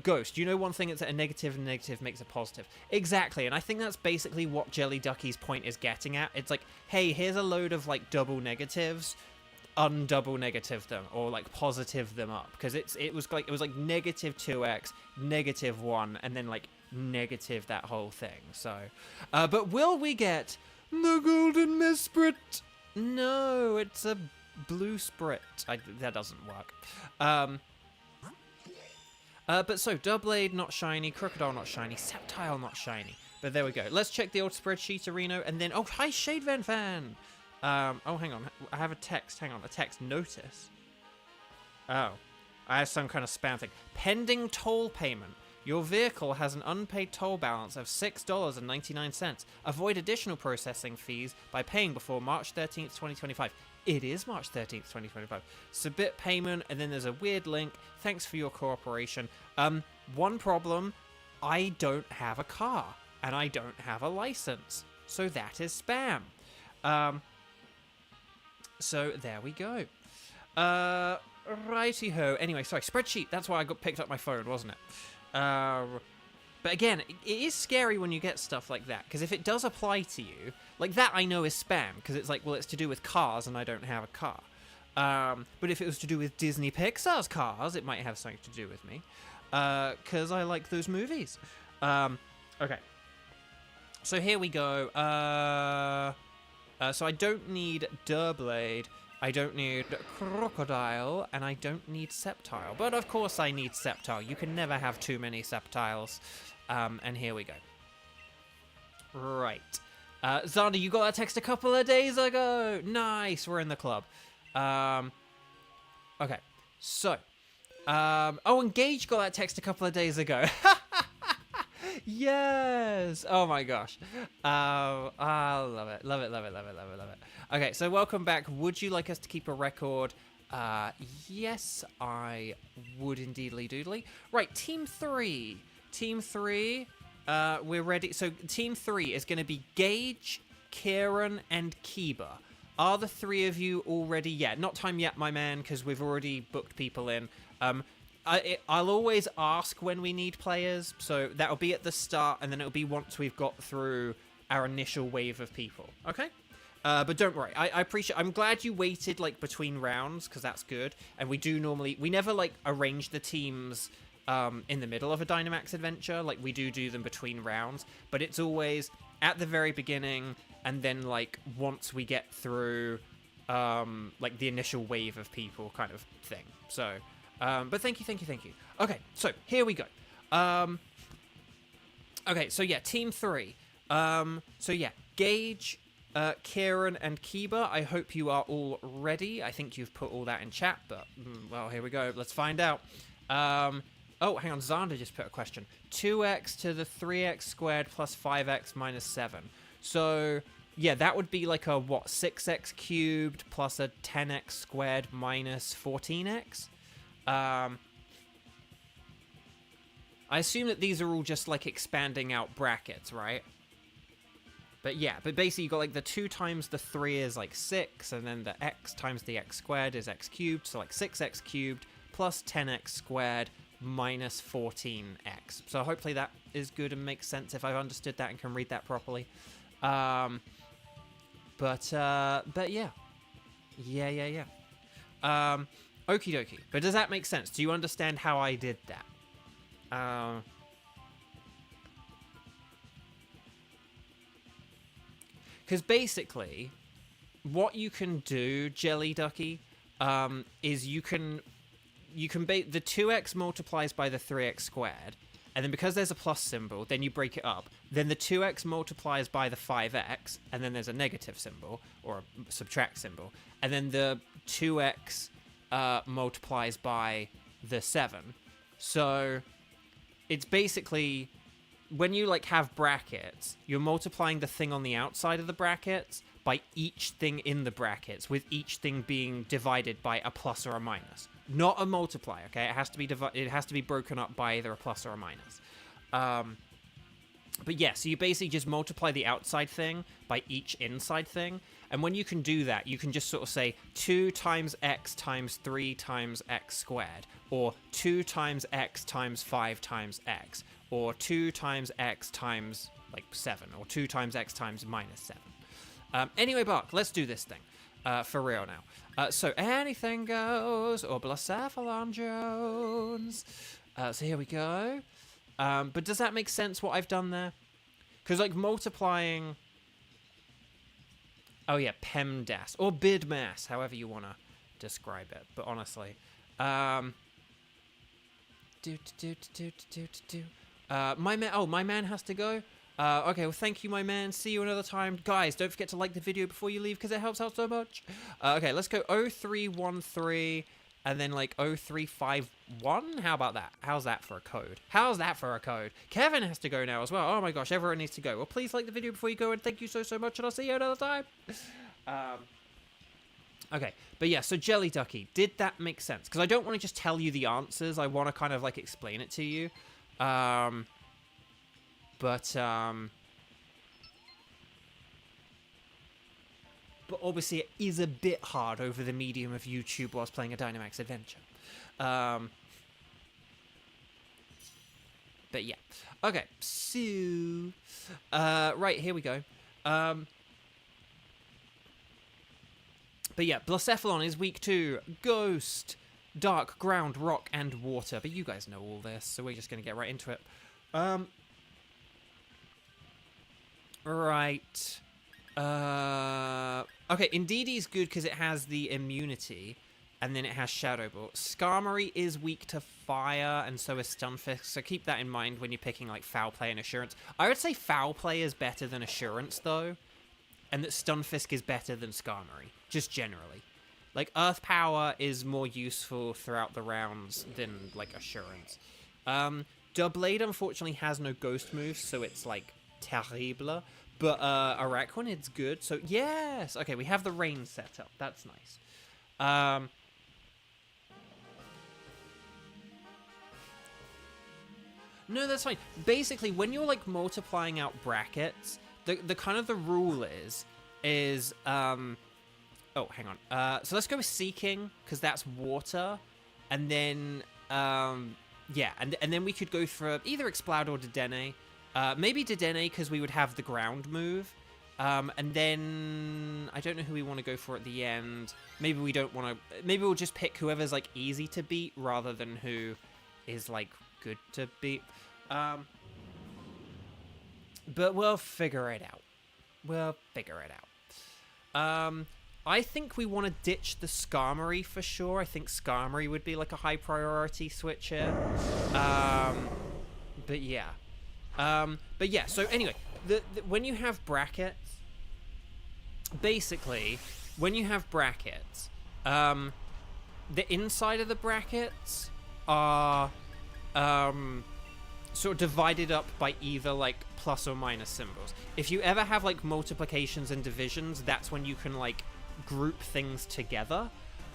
Ghost, you know one thing, it's a negative and negative makes a positive. Exactly, and I think that's basically what Jelly Ducky's point is getting at. It's like, hey, here's a load of, like, double negatives. Undouble negative them, or like positive them up, because it was like negative 2x, negative 1, and then like negative that whole thing. So but will we get the golden Misprit? No, it's a blue sprit. That doesn't work. But so, Doublade, not shiny. Crocodile, not shiny. Sceptile, not shiny. But there we go. Let's check the old spreadsheet, Reno, and then... Oh, hi, Shade Van Fan! Oh, hang on. I have a text. Hang on. A text notice. Oh. I have some kind of spam thing. Pending toll payment. Your vehicle has an unpaid toll balance of $6.99. Avoid additional processing fees by paying before March 13th, 2025. It is March 13th, 2025. Submit payment, and then there's a weird link. Thanks for your cooperation. One problem. I don't have a car, and I don't have a license. So that is spam. So there we go. Righty-ho. Anyway, sorry, spreadsheet. That's why I picked up my phone, wasn't it? But again, it is scary when you get stuff like that, because if it does apply to you, like that I know is spam, because it's like, well, it's to do with cars and I don't have a car. But if it was to do with Disney Pixar's cars, it might have something to do with me, because I like those movies. Okay. So here we go. So I don't need Durblade, I don't need Crocodile, and I don't need Sceptile. But of course I need Sceptile. You can never have too many Sceptiles. And here we go. Right. Xander, you got that text a couple of days ago. Nice, we're in the club. Okay, so. Oh, and Gage got that text a couple of days ago. Yes! Oh my gosh. I love it. Love it, love it, love it, love it, love it. Okay, so welcome back. Would you like us to keep a record? Yes, I would indeedly doodly. Right, Team 3. Team 3, we're ready. So Team 3 is going to be Gage, Kieran, and Kiba. Are the three of you all ready? Yeah, not time yet, my man, because we've already booked people in. I'll always ask when we need players, so that'll be at the start, and then it'll be once we've got through our initial wave of people, okay? But don't worry, I appreciate... I'm glad you waited, like, between rounds, because that's good, and we do normally... We never, like, arrange the teams in the middle of a Dynamax adventure, like, we do them between rounds, but it's always at the very beginning, and then, like, once we get through, like, the initial wave of people kind of thing, so... but thank you. Okay, so here we go. Okay, so yeah, Team 3. So yeah, Gage, Kieran, and Kiba. I hope you are all ready. I think you've put all that in chat, but, well, here we go. Let's find out. Oh, hang on, Xander just put a question. 2x to the 3x squared plus 5x minus 7. So, yeah, that would be like a, what, 6x cubed plus a 10x squared minus 14x? I assume that these are all just, like, expanding out brackets, right? But, yeah, but basically you got, like, the 2 times the 3 is, like, 6, and then the x times the x squared is x cubed, so, like, 6x cubed plus 10x squared minus 14x. So hopefully that is good and makes sense if I've understood that and can read that properly. But yeah. Yeah. Okie dokie. But does that make sense? Do you understand how I did that? Because basically, what you can do, Jelly Ducky, is you can the 2x multiplies by the 3x squared, and then because there's a plus symbol, then you break it up. Then the 2x multiplies by the 5x, and then there's a negative symbol, or a subtract symbol, and then the 2x multiplies by the 7. So it's basically, when you like have brackets, you're multiplying the thing on the outside of the brackets by each thing in the brackets, with each thing being divided by a plus or a minus. Not a multiply, okay? It has to be it has to be broken up by either a plus or a minus. But yeah, so you basically just multiply the outside thing by each inside thing. And when you can do that, you can just sort of say 2 times x times 3 times x squared, or 2 times x times 5 times x, or 2 times x times, like, 7, or 2 times x times minus 7. Anyway, Buck, let's do this thing. For real now. So anything goes, or Blacephalon Jones. So here we go. But does that make sense, what I've done there? Because, like, multiplying... Oh, yeah, PEMDAS. Or BIDMAS, however you want to describe it. But honestly. My man has to go. Okay, well, thank you, my man. See you another time. Guys, don't forget to like the video before you leave because it helps out so much. Okay, let's go 0313 and then like 0351. How about that? How's that for a code? How's that for a code? Kevin has to go now as well. Oh my gosh, everyone needs to go. Well, please like the video before you go and thank you so much and I'll see you another time. Okay, but yeah, so Jelly Ducky, did that make sense? Because I don't want to just tell you the answers. I want to kind of like explain it to you. But obviously it is a bit hard over the medium of YouTube whilst playing a Dynamax adventure. But yeah. Okay, so... right, here we go. But yeah, Blacephalon is week 2. Ghost, Dark, Ground, Rock, and Water. But you guys know all this, so we're just going to get right into it. Right. Okay, Indeedee's good because it has the immunity, and then it has Shadow Ball. Skarmory is weak to fire, and so is Stunfisk, so keep that in mind when you're picking, like, Foul Play and Assurance. I would say Foul Play is better than Assurance, though, and that Stunfisk is better than Skarmory, just generally. Like, Earth Power is more useful throughout the rounds than, like, Assurance. Doublade, unfortunately, has no Ghost moves, so it's, like, terrible. But Araquanid's good, so yes! Okay, we have the rain set up. That's nice. No, that's fine. Basically, when you're, like, multiplying out brackets, the kind of the rule is oh, hang on. So let's go with Seeking, because that's water. And then, yeah, and then we could go for either Exploud or Dedenne. Maybe Dedenne, because we would have the ground move. And then, I don't know who we want to go for at the end. Maybe we don't want to... Maybe we'll just pick whoever's, like, easy to beat, rather than who is, like, good to beat. But we'll figure it out. We'll figure it out. I think we want to ditch the Skarmory for sure. I think Skarmory would be like a high priority switch here. But yeah. So anyway, when you have brackets, basically, when you have brackets, the inside of the brackets are sort of divided up by either like plus or minus symbols. If you ever have like multiplications and divisions, that's when you can like group things together.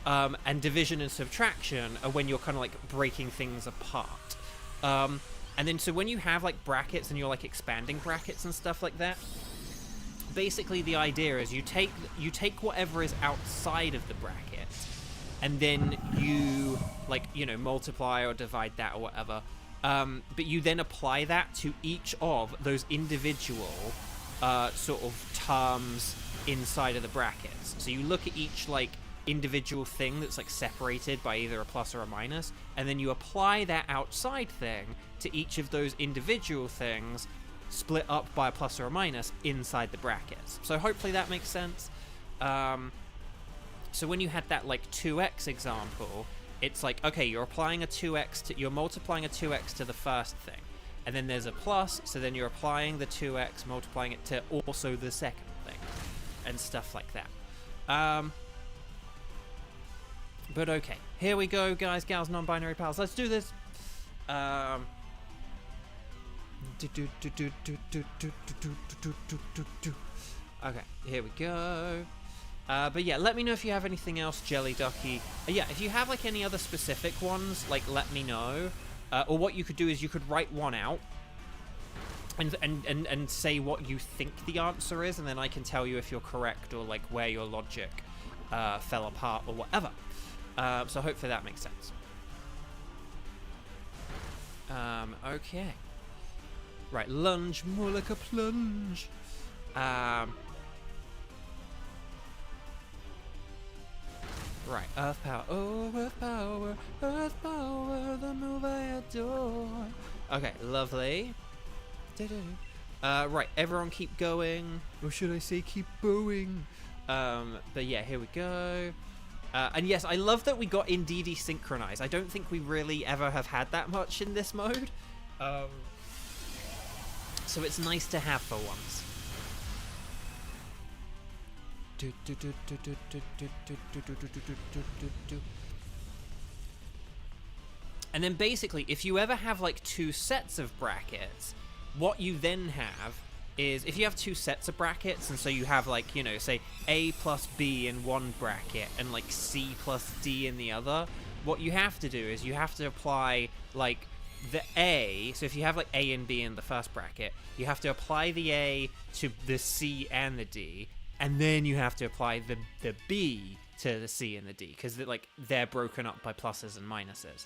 And division and subtraction are when you're kind of like breaking things apart. And then so when you have like brackets and you're like expanding brackets and stuff like that, basically the idea is you take whatever is outside of the bracket, and then you like, you know, multiply or divide that or whatever. But you then apply that to each of those individual sort of terms inside of the brackets. So you look at each like individual thing that's like separated by either a plus or a minus, and then you apply that outside thing to each of those individual things split up by a plus or a minus inside the brackets. So hopefully that makes sense. So when you had that like 2x example, it's like, okay, you're applying a 2x to, you're multiplying a 2x to the first thing, and then there's a plus, so then you're applying the 2x, multiplying it to also the second thing, and stuff like that. But okay, here we go, guys, gals, non-binary pals. Let's do this. Okay, here we go. But yeah, let me know if you have anything else, Jelly Ducky. Yeah, if you have like any other specific ones, like let me know. Or what you could do is you could write one out and say what you think the answer is, and then I can tell you if you're correct or like where your logic fell apart or whatever. So hopefully that makes sense. Okay. Right, lunge, more like a plunge. Right, Earth Power. Oh, Earth Power, the move I adore. Okay, lovely. Right, everyone keep going. Or should I say keep bowing? But yeah, here we go. And yes, I love that we got indeed synchronized. I don't think we really ever have had that much in this mode. So it's nice to have for once. And then basically, if you ever have like 2 sets of brackets, what you then have is, if you have 2 sets of brackets, and so you have like, you know, say A plus B in one bracket and like C plus D in the other, what you have to do is you have to apply like the A. So if you have like A and B in the first bracket, you have to apply the A to the C and the D, and then you have to apply the B to the C and the D, because like they're broken up by pluses and minuses.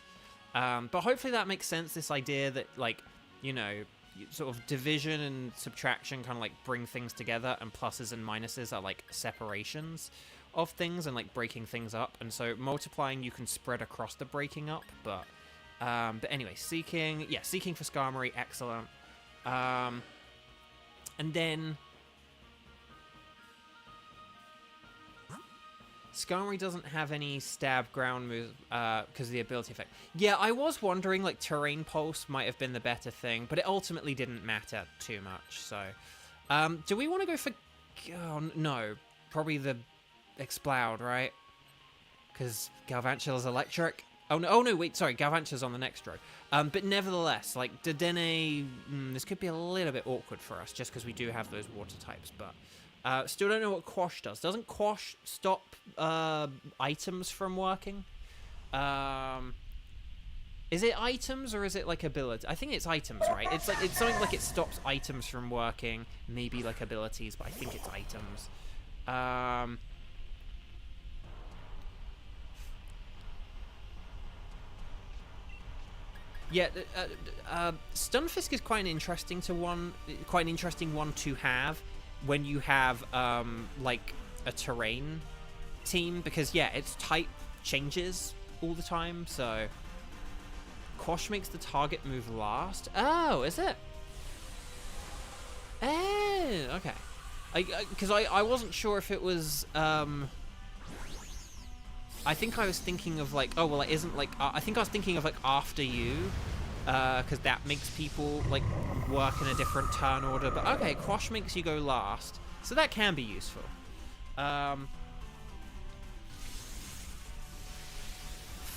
But hopefully that makes sense, this idea that, like, you know, sort of division and subtraction kind of like bring things together, and pluses and minuses are like separations of things and like breaking things up. And so multiplying, you can spread across the breaking up. But anyway, seeking for Skarmory, excellent. And then Skarmory doesn't have any stab ground moves because of the ability effect. Yeah, I was wondering, like, Terrain Pulse might have been the better thing, but it ultimately didn't matter too much, so... do we want to go for... Oh, no, probably the Exploud, right? Because Galvantula's electric. Oh, no, wait, sorry, Galvantula's on the next row. But nevertheless, like, Dedenne... this could be a little bit awkward for us, just because we do have those water types, but... still don't know what Quash does. Doesn't Quash stop items from working? Is it items or is it like ability? I think it's items, right? It's something like it stops items from working. Maybe like abilities, but I think it's items. Yeah, Stunfisk is quite an interesting one to have when you have like a terrain team, because yeah, its type changes all the time. So Quash makes the target move last. Oh, is it? Oh, okay. Because I wasn't sure if it was I think I was thinking of like, oh well, it isn't like I think I was thinking of like after you, because that makes people like work in a different turn order. But okay, Quash makes you go last, so that can be useful.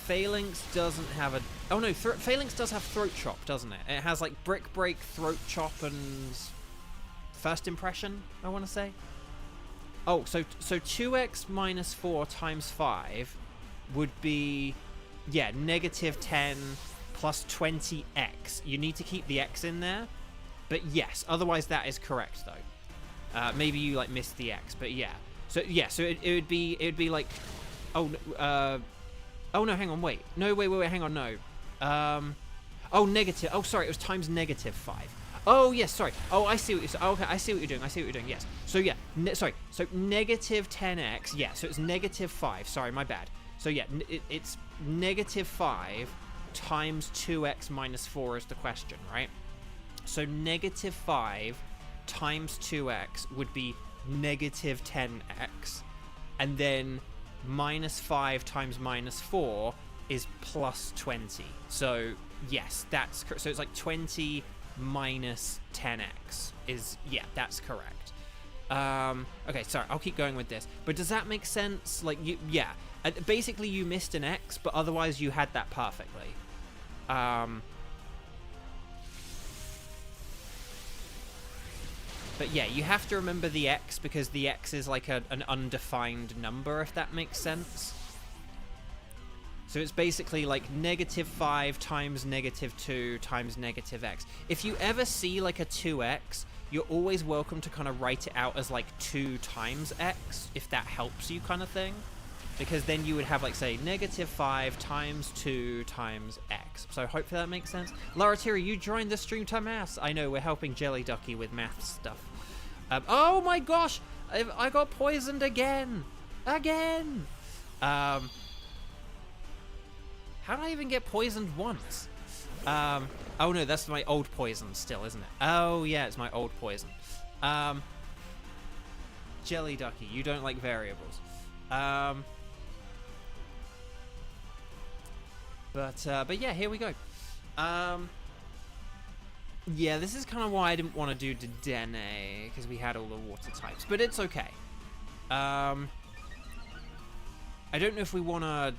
Phalanx doesn't have a... Oh no, Phalanx does have Throat Chop, doesn't it? It has like Brick Break, Throat Chop, and First Impression, I want to say. Oh, so 2x minus 4 times 5 would be, yeah, -10 plus 20x. You need to keep the x in there, but yes, otherwise that is correct though. Maybe you like missed the x, but yeah. So yeah, so it would be like, oh no, hang on, wait, hang on, no. Oh, negative. Oh, sorry, it was times -5. Oh, yes, sorry. Oh, I see what you're saying. Oh, okay, I see what you're doing. Yes. So, yeah. Sorry. So, -10x. Yeah, so it's -5. Sorry, my bad. So, yeah, it's -5 times 2x minus 4 is the question, right? So, -5 times 2x would be -10x. And then -5 times -4 is plus 20. So, yes, that's correct. So, it's like 20... minus 10x is, yeah, that's correct. Okay, sorry, I'll keep going with this, but does that make sense? Like, yeah, basically you missed an x, but otherwise you had that perfectly. But yeah, you have to remember the x, because the x is like an undefined number, if that makes sense. So it's basically like -5 times -2 times -x. If you ever see like a 2x, you're always welcome to kind of write it out as like 2 times x, if that helps you, kind of thing. Because then you would have like, say, -5 times 2 times x. So hopefully that makes sense. Laratiri, you joined the stream to maths. I know, we're helping Jelly Ducky with math stuff. Oh my gosh! I got poisoned again! Again! How did I even get poisoned once? Oh no, that's my old poison still, isn't it? Oh yeah, it's my old poison. Jelly Ducky, you don't like variables. But yeah, here we go. Yeah, this is kind of why I didn't want to do Dedenne, because we had all the water types, but it's okay. I don't know if we want to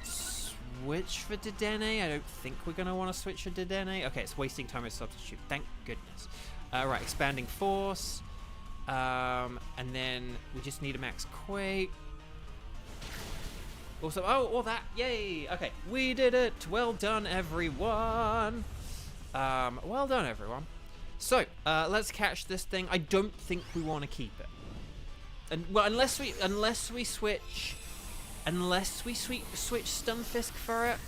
switch for Dedenne. I don't think we're going to want to switch for Dedenne. Okay, it's wasting time as substitute. Thank goodness. Right, expanding force. And then we just need a max quake. Also, oh, all that. Yay. Okay, we did it. Well done, everyone. Well done, everyone. So, let's catch this thing. I don't think we want to keep it. And well, unless we switch Stunfisk for it,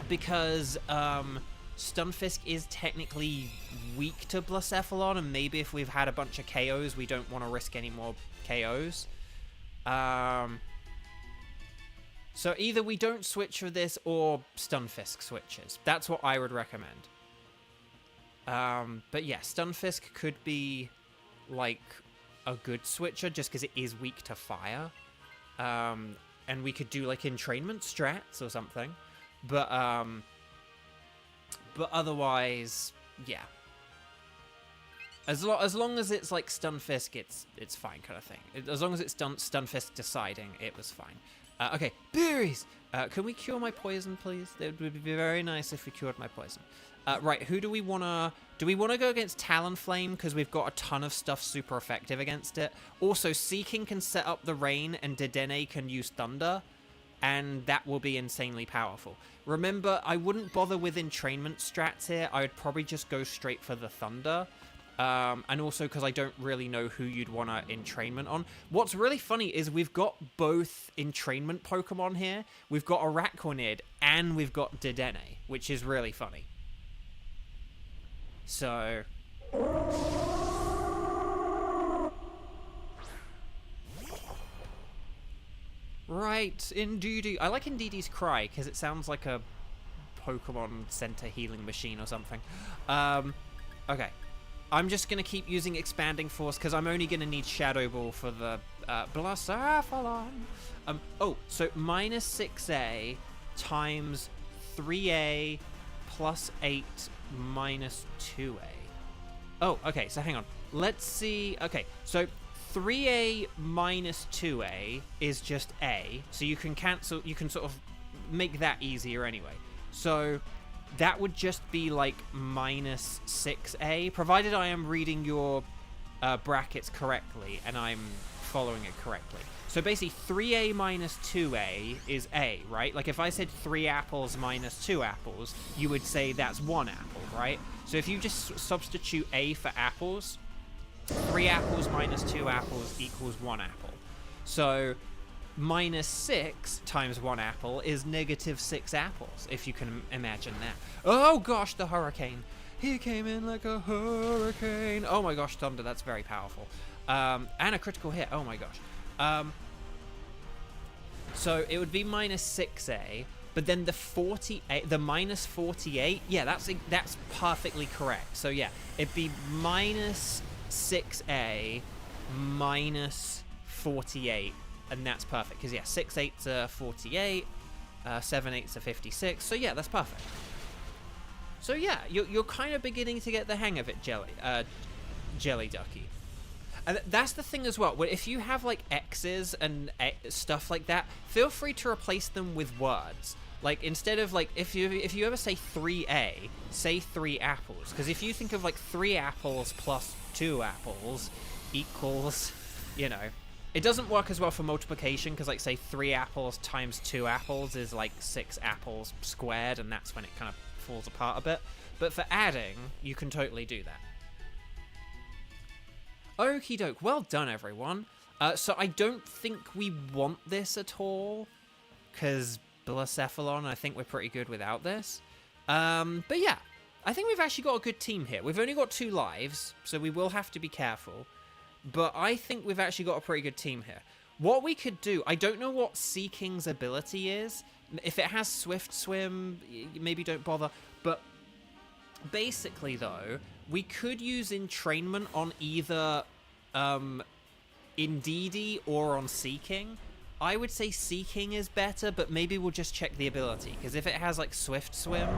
because Stunfisk is technically weak to Blacephalon, and maybe if we've had a bunch of KOs, we don't want to risk any more KOs. So either we don't switch for this, or Stunfisk switches. That's what I would recommend. But yeah, Stunfisk could be like a good switcher just because it is weak to fire. And we could do like entrainment strats or something. But otherwise, yeah. As long as it's like Stunfisk, it's fine kind of thing. As long as it's Stunfisk deciding, it was fine. Okay, berries! Can we cure my poison, please? It would be very nice if we cured my poison. Right, who do we want to... Do we want to go against Talonflame because we've got a ton of stuff super effective against it? Also, Seeking can set up the rain and Dedenne can use Thunder, and that will be insanely powerful. Remember, I wouldn't bother with entrainment strats here. I would probably just go straight for the Thunder. And also because I don't really know who you'd want to entrainment on. What's really funny is we've got both entrainment Pokemon here. We've got Araquanid and we've got Dedenne, which is really funny. So... Right, Indeedee. I like Indeedee's cry because it sounds like a Pokemon Center healing machine or something. Okay. I'm just going to keep using Expanding Force because I'm only going to need Shadow Ball for the Blacephalon. Oh, so minus 6A times 3A plus 8 minus 2A. Oh, okay, so hang on. Let's see. Okay, so 3A minus 2A is just A. So you can cancel, you can sort of make that easier anyway. So that would just be like minus 6A, provided I am reading your brackets correctly and I'm following it correctly. So basically 3A minus 2A is A, right? Like if I said 3 apples minus 2 apples, you would say that's 1 apple, right? So if you just substitute A for apples, 3 apples minus 2 apples equals 1 apple. So minus 6 times 1 apple is negative 6 apples, if you can imagine that. Oh gosh, the hurricane. He came in like a hurricane. Oh my gosh, Thunder, that's very powerful. And a critical hit, oh my gosh. So it would be minus 6A, but then the minus 48, yeah, that's perfectly correct. So yeah, it'd be minus 6A minus 48, and that's perfect, because yeah, 6 8s are 48, 7 8s are 56, so yeah, that's perfect. So yeah, you're kind of beginning to get the hang of it, Jelly Ducky. And that's the thing as well, if you have like X's and stuff like that, feel free to replace them with words. Like instead of like, if you ever say 3A, say 3 apples, because if you think of like 3 apples plus 2 apples equals, you know, it doesn't work as well for multiplication, because like say 3 apples times 2 apples is like 6 apples squared, and that's when it kind of falls apart a bit. But for adding, you can totally do that. Okie doke, well done everyone. So I don't think we want this at all, because Blacephalon, I think we're pretty good without this. But yeah, I think we've actually got a good team here. We've only got 2 lives, so we will have to be careful. But I think we've actually got a pretty good team here. What we could do, I don't know what Seeking's ability is. If it has Swift Swim, maybe don't bother. But basically though, we could use entrainment on either Indeedee or on Seeking. I would say Seeking is better, but maybe we'll just check the ability. Because if it has, like, Swift Swim,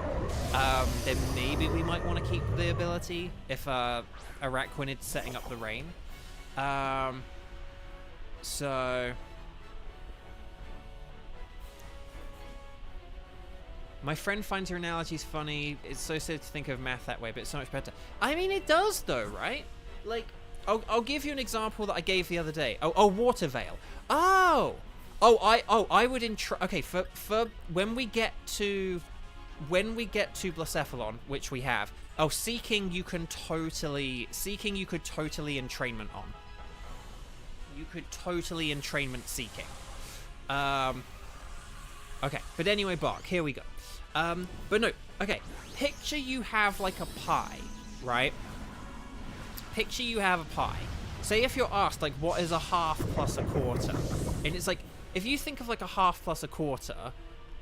then maybe we might want to keep the ability if Araquanid's setting up the rain. So... My friend finds your analogies funny. It's so silly to think of math that way, but it's so much better. I mean, it does, though, right? Like, I'll give you an example that I gave the other day. Oh, Water Veil. I would okay, for when we get to Blacephalon, which we have. Oh, Seeking you could totally entrainment on. You could totally entrainment Seeking. Okay, but anyway, Bark, here we go. But no, okay, picture you have like a pie, right? Picture you have a pie. Say if you're asked, like, what is a half plus a quarter? And it's like, if you think of like a half plus a quarter,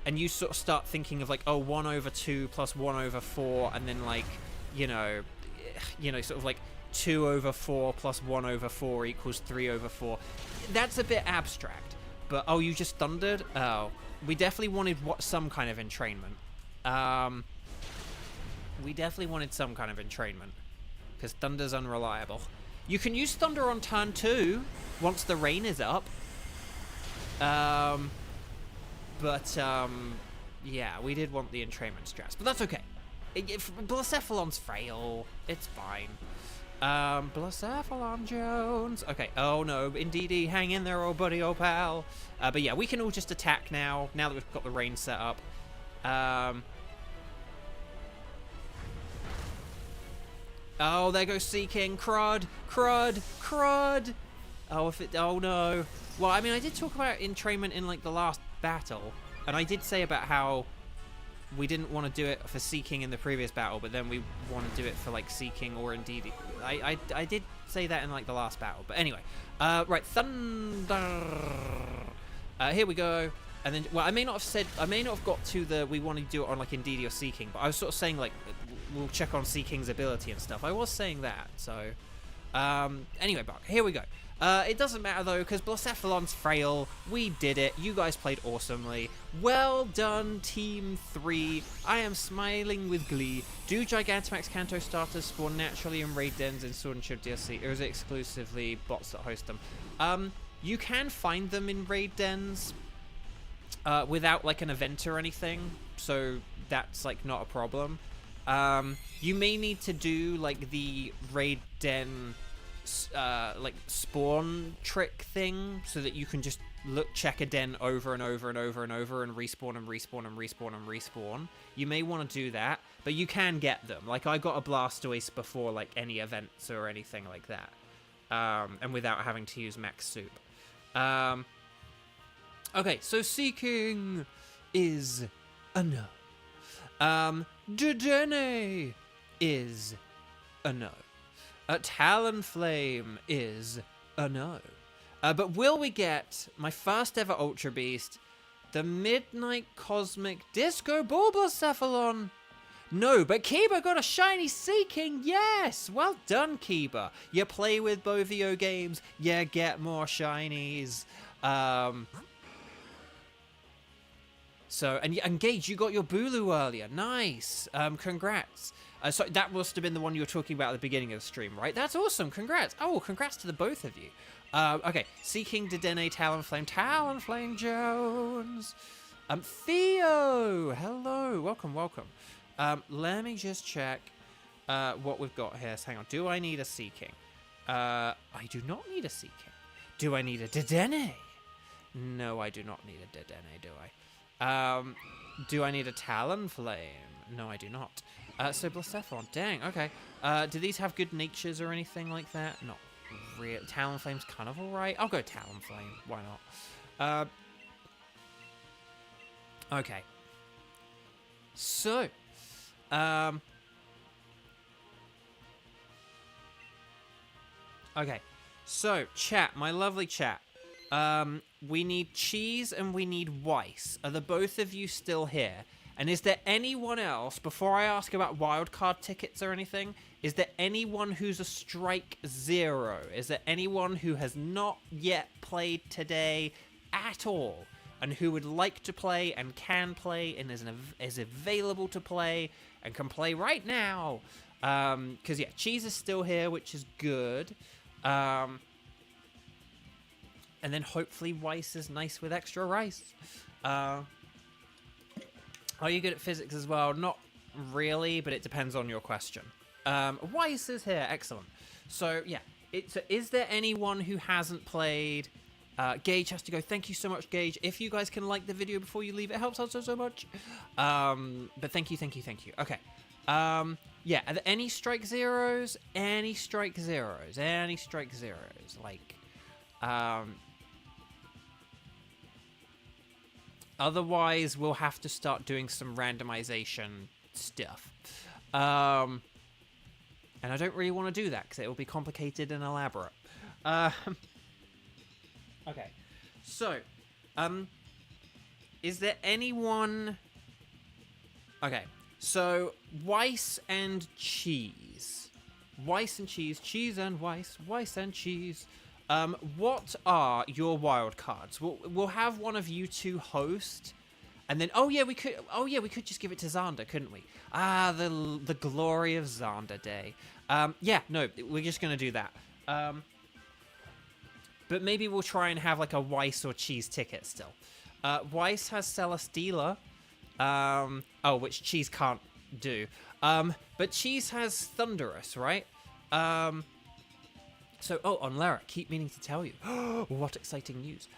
and you sort of start thinking of like, oh, 1/2 plus 1/4, and then like, you know, sort of like 2/4 plus 1/4 equals 3/4. That's a bit abstract. But, oh, you just thundered? Oh. We definitely wanted some kind of entrainment. Because Thunder's unreliable. You can use Thunder on turn 2 once the rain is up. Yeah, we did want the entrainment strats. But that's okay. Blacephalon's frail. It's fine. Blacephalon Jones. Okay. Oh no, indeedy, hang in there, old buddy, old pal. But yeah, we can all just attack now that we've got the rain set up. Oh, there goes Seeking. Crud. Oh no. Well, I mean, I did talk about entrainment in like the last battle, and I did say about how we didn't want to do it for Seeking in the previous battle, but then we want to do it for like Seeking or indeed I did say that in like the last battle. But anyway, right, Thunder. Here we go. And then, well, I may not have got to the we want to do it on like Indeedee or Seeking, but I was sort of saying like we'll check on Seeking's ability and stuff. I was saying that. So anyway, Buck, here we go. It doesn't matter though, because Blacephalon's frail. We did it. You guys played awesomely. Well done, Team 3. I am smiling with glee. Do Gigantamax Kanto starters spawn naturally in raid dens in Sword and Shield DLC, or is it exclusively bots that host them? You can find them in raid dens without like an event or anything, so that's like not a problem. You may need to do like the raid den like spawn trick thing so that you can just check a den over and over and over and over and respawn and respawn and respawn and respawn. You may want to do that, but you can get them. Like I got a Blastoise before like any events or anything like that, and without having to use max soup. Okay, so Seeking is a no. Dedenne is a no. Talonflame is a no. But will we get my first ever Ultra Beast, the Midnight Cosmic Disco Bulbacephalon? No, but Kiba got a shiny Seeking, yes! Well done, Kiba. You play with Bovio games, you get more shinies. So, and Gage, you got your Bulu earlier. Nice. Congrats. So that must have been the one you were talking about at the beginning of the stream, right? That's awesome. Congrats. Oh, congrats to the both of you. Okay. Seeking, Dedenne, Talonflame Jones. Theo. Hello. Welcome. Let me just check what we've got here. So hang on. Do I need a Seeking? I do not need a Seeking. Do I need a Dedenne? No, I do not need a Dedenne, do I? Do I need a Talonflame? No, I do not. So Blacephalon, dang, okay. Do these have good natures or anything like that? Not really. Talonflame's kind of alright. I'll go Talonflame, why not? Okay. So, okay. So, chat, my lovely chat. We need Cheese and we need Weiss. Are the both of you still here? And is there anyone else, before I ask about wildcard tickets or anything, is there anyone who's a Strike 0? Is there anyone who has not yet played today at all, and who would like to play and can play and is available to play and can play right now. Because, yeah, Cheese is still here, which is good. And then hopefully Weiss is nice with extra rice. Are you good at physics as well? Not really, but it depends on your question. Weiss is here. Excellent. So, yeah. Is there anyone who hasn't played? Gage has to go. Thank you so much, Gage. If you guys can like the video before you leave, it helps out so much. But thank you. Okay. Yeah, are there any strike zeros? Any strike zeros? Like, otherwise, we'll have to start doing some randomization stuff. And I don't really want to do that because it will be complicated and elaborate. Okay, so, is there anyone... Okay, so, Weiss and Cheese. Weiss and Cheese, Cheese and Weiss, Weiss and Cheese. What are your wild cards? We'll have one of you two host, and then we could just give it to Xander, couldn't we? Ah, the glory of Xander Day. Yeah, no, we're just gonna do that. But maybe we'll try and have like a Weiss or Cheese ticket still. Weiss has Celesteela. Which Cheese can't do. But Cheese has Thunderous, right? On Lara, keep meaning to tell you. What exciting news.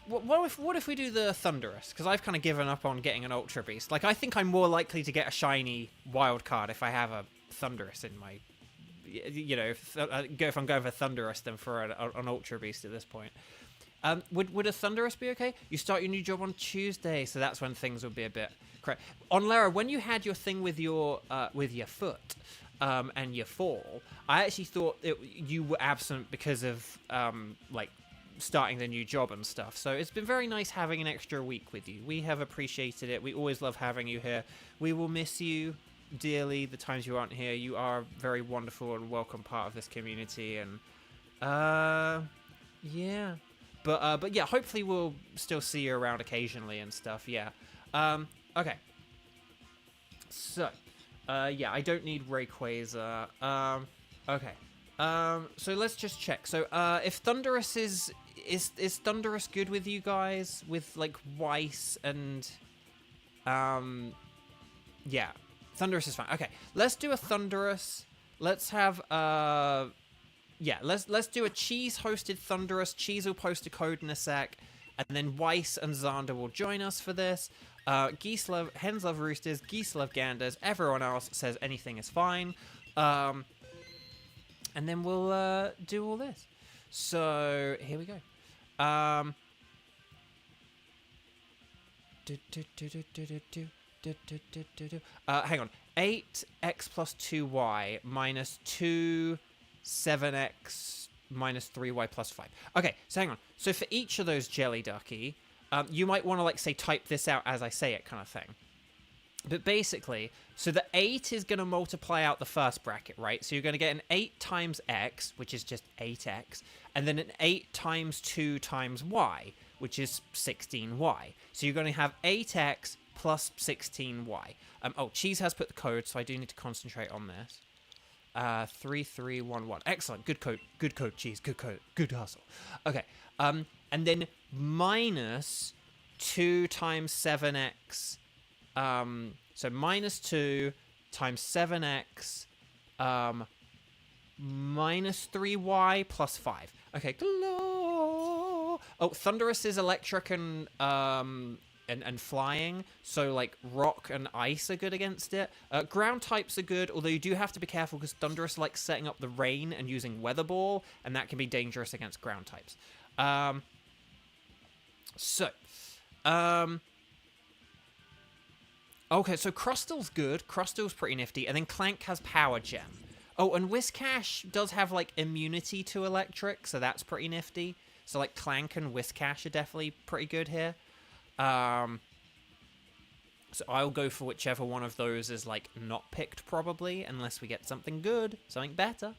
What if we do the Thunderous? Because I've kind of given up on getting an Ultra Beast. Like, I think I'm more likely to get a shiny wild card if I have a Thunderous in my... You know, if I'm going for Thunderous than for an Ultra Beast at this point. Would a Thunderous be okay? You start your new job on Tuesday, so that's when things would be a bit correct. On Lara, when you had your thing with your foot and your fall, I actually thought you were absent because of like starting the new job and stuff. So it's been very nice having an extra week with you. We have appreciated it. We always love having you here. We will miss you dearly the times you aren't here. You are a very wonderful and welcome part of this community, and yeah. But yeah, hopefully we'll still see you around occasionally and stuff, yeah. Okay. So, yeah, I don't need Rayquaza. Okay. So let's just check. So, if Thunderous is Thunderous good with you guys? With, like, Weiss and, yeah. Thunderous is fine. Okay, let's do a Thunderous. Let's have, yeah, let's do a Cheese-hosted Thunderous. Cheese will post a code in a sec, and then Weiss and Xander will join us for this. Hens love roosters, geese love ganders, everyone else says anything is fine. And then we'll do all this. So, here we go. Hang on. 8x plus 2y minus 2... 7x minus 3y plus 5. Okay, so hang on. So for each of those Jelly Ducky, you might want to, like, say, type this out as I say it kind of thing. But basically, so the 8 is going to multiply out the first bracket, right? So you're going to get an 8 times x, which is just 8x, and then an 8 times 2 times y, which is 16y. So you're going to have 8x plus 16y. Cheese has put the code, so I do need to concentrate on this. 3311. Excellent. Good code, Cheese. Good code. Good hustle. Okay. And then minus 2 times 7x. So minus 2 times 7x minus 3y plus 5. Okay. Oh, Thunderous is electric and flying, so like rock and ice are good against it. Ground types are good, although you do have to be careful because Thunderous likes setting up the rain and using Weather Ball, and that can be dangerous against ground types. Okay, so Crustal's good. Crustal's pretty nifty, and then Clank has Power Gem. Oh, and Whiscash does have like immunity to electric, so that's pretty nifty. So like Clank and Whiscash are definitely pretty good here. So I'll go for whichever one of those is, like, not picked, probably, unless we get something good, something better.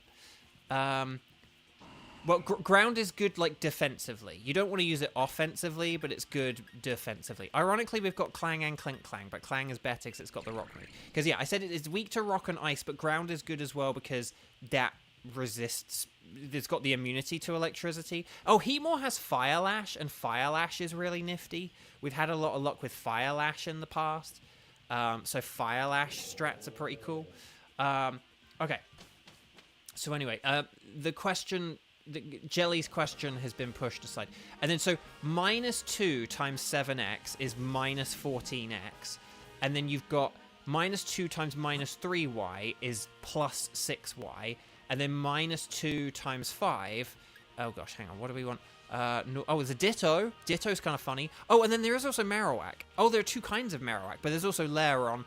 Well, ground is good, like, defensively. You don't want to use it offensively, but it's good defensively. Ironically, we've got Clang and Clink Clang, but Clang is better because it's got the rock move. Because, yeah, I said it is weak to rock and ice, but ground is good as well because that resists... It's got the immunity to electricity. Oh, Heatmore has Fire Lash, and Fire Lash is really nifty. We've had a lot of luck with Fire Lash in the past. So Fire Lash strats are pretty cool. Okay. So anyway, Jelly's question has been pushed aside. And then so -2 times 7x is minus 14x. And then you've got -2 times -3y is plus 6y. And then -2 times 5. Oh gosh, hang on. What do we want? No, oh, it's a Ditto. Ditto's kind of funny. Oh, and then there is also Marowak. Oh, there are two kinds of Marowak, but there's also Lairon.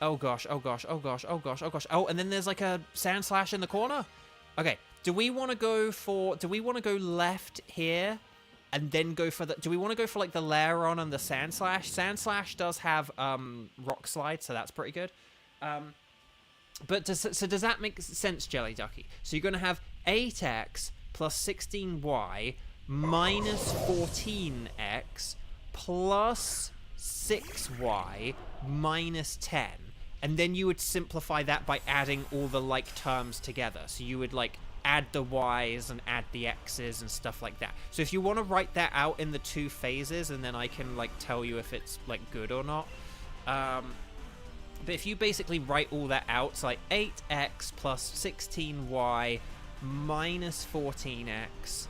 Oh gosh, oh gosh, oh gosh, oh gosh, oh gosh. Oh, and then there's like a Sand Slash in the corner. Okay, do we want to go left here and then go for the... Do we want to go for like the Lairon and the Sand Slash? Sand Slash does have Rock Slide, so that's pretty good. But does that make sense, Jelly Ducky? So you're going to have 8x plus 16y minus 14x plus 6y minus 10. And then you would simplify that by adding all the like terms together. So you would like add the y's and add the x's and stuff like that. So if you want to write that out in the two phases, and then I can like tell you if it's like good or not. But if you basically write all that out, it's like 8x plus 16y minus 14x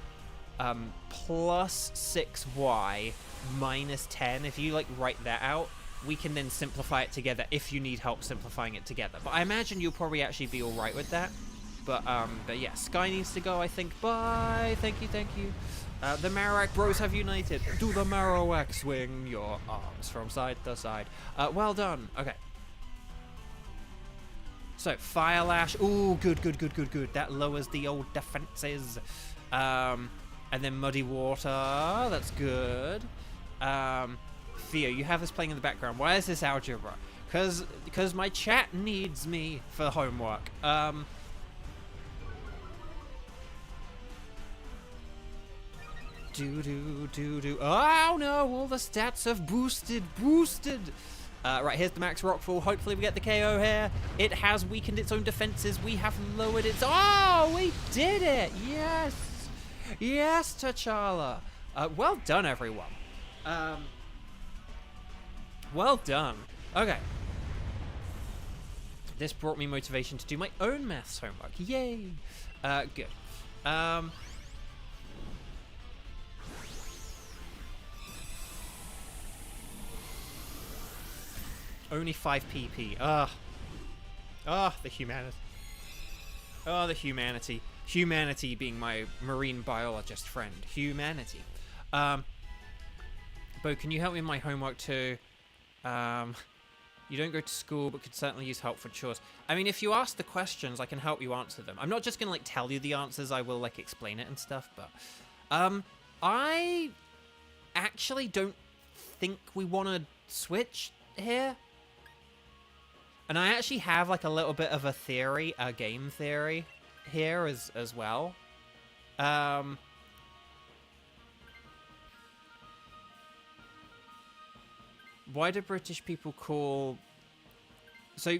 plus 6y minus 10. If you like write that out, we can then simplify it together if you need help simplifying it together. But I imagine you'll probably actually be all right with that. But yeah, Sky needs to go, I think. Bye. Thank you, thank you. The Marowak bros have united. Do the Marowak swing your arms from side to side. Well done. Okay. So, Fire Lash. Ooh, good, good, good, good, good. That lowers the old defenses. And then Muddy Water. That's good. Theo, you have this playing in the background. Why is this algebra? Because my chat needs me for homework. Do. Oh no, all the stats have boosted. Right, here's the max rockfall. Hopefully we get the KO here. It has weakened its own defenses. We have lowered its... Oh, we did it! Yes! Yes, T'Challa. Well done, everyone. Well done. Okay. This brought me motivation to do my own maths homework. Yay! Good. Only 5 PP. The humanity. Oh, the humanity. Humanity being my marine biologist friend. Humanity. Bo, can you help me in my homework too? You don't go to school, but could certainly use help for chores. I mean, if you ask the questions, I can help you answer them. I'm not just gonna like tell you the answers. I will like explain it and stuff. But I actually don't think we want to switch here. And I actually have like a little bit of a theory, a game theory here as well. Why do British people call... So,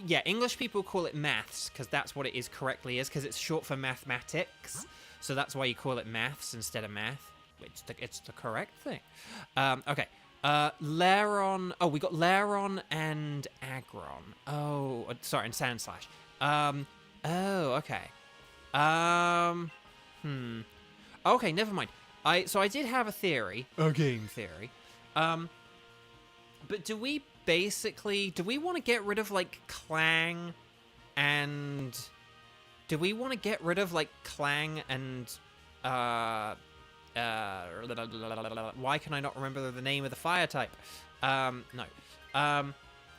yeah, English people call it maths, because that's what it is correctly is, because it's short for mathematics. So that's why you call it maths instead of math. It's the correct thing. Okay. Lairon... Oh, we got Lairon and Aggron. Oh, sorry, and Sand Slash. Oh, okay. Okay, never mind. So I did have a theory. A game theory. But do we want to get rid of, like, Clang and... Do we want to get rid of, like, Clang and, why can I not remember the name of the fire type? No. And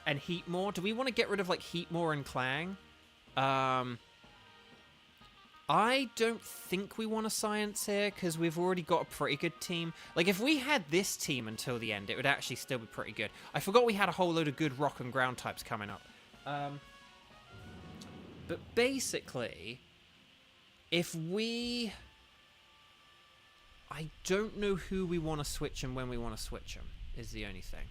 Heatmore. Do we want to get rid of, like, Heatmore and Clang? I don't think we want a science here, because we've already got a pretty good team. Like, if we had this team until the end, it would actually still be pretty good. I forgot we had a whole load of good rock and ground types coming up. But basically, if we... I don't know who we want to switch and when we want to switch them, is the only thing.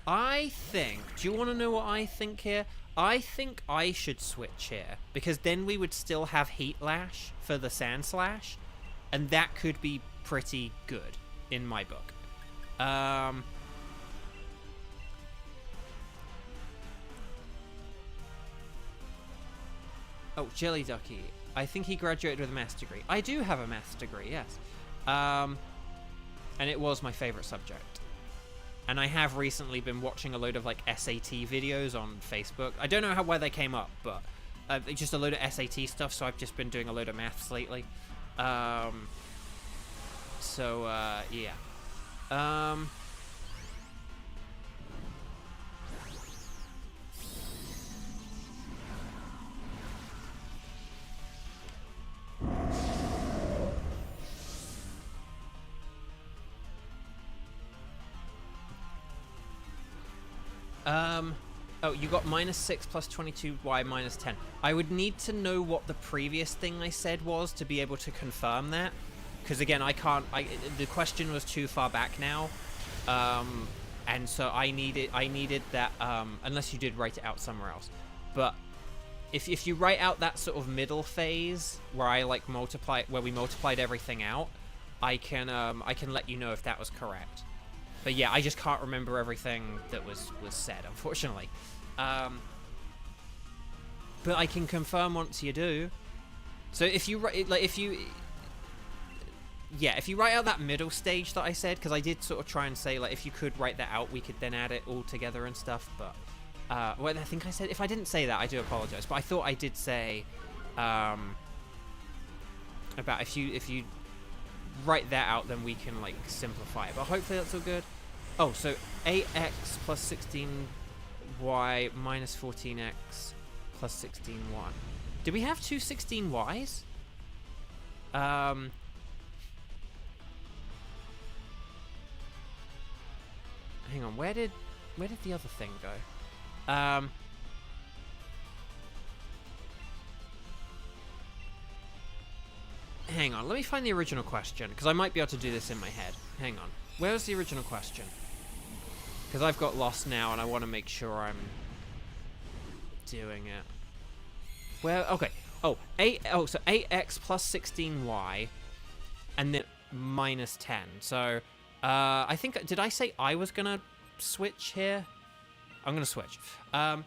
I think... Do you want to know what I think here? I think I should switch here, because then we would still have Heat Lash for the Sand Slash, and that could be pretty good in my book. Oh, Jelly Ducky. I think he graduated with a maths degree. I do have a maths degree, yes. And it was my favorite subject. And I have recently been watching a load of, like, SAT videos on Facebook. I don't know why they came up, but just a load of SAT stuff, so I've just been doing a load of maths lately. Yeah. Oh, you got -6 plus 22y minus 10. I would need to know what the previous thing I said was to be able to confirm that. Because again, I can't... the question was too far back now. And so I needed that... unless you did write it out somewhere else. But if you write out that sort of middle phase where I like where we multiplied everything out, I can let you know if that was correct. But yeah, I just can't remember everything that was said, unfortunately. But I can confirm once you do. So if you write, like, if you write out that middle stage that I said, because I did sort of try and say, like, if you could write that out, we could then add it all together and stuff. But well, I think I said, if I didn't say that, I do apologize. But I thought I did say about if you write that out, then we can, like, simplify it. But hopefully that's all good. Oh, so 8x plus 16y minus 14x plus 16y. Did we have two 16y's? Hang on, where did the other thing go? Hang on, let me find the original question, because I might be able to do this in my head. Hang on. Where was the original question? Because I've got lost now, and I want to make sure I'm doing it. Well, okay. So 8x plus 16y, and then minus 10. So, I think... Did I say I was going to switch here? I'm going to switch. And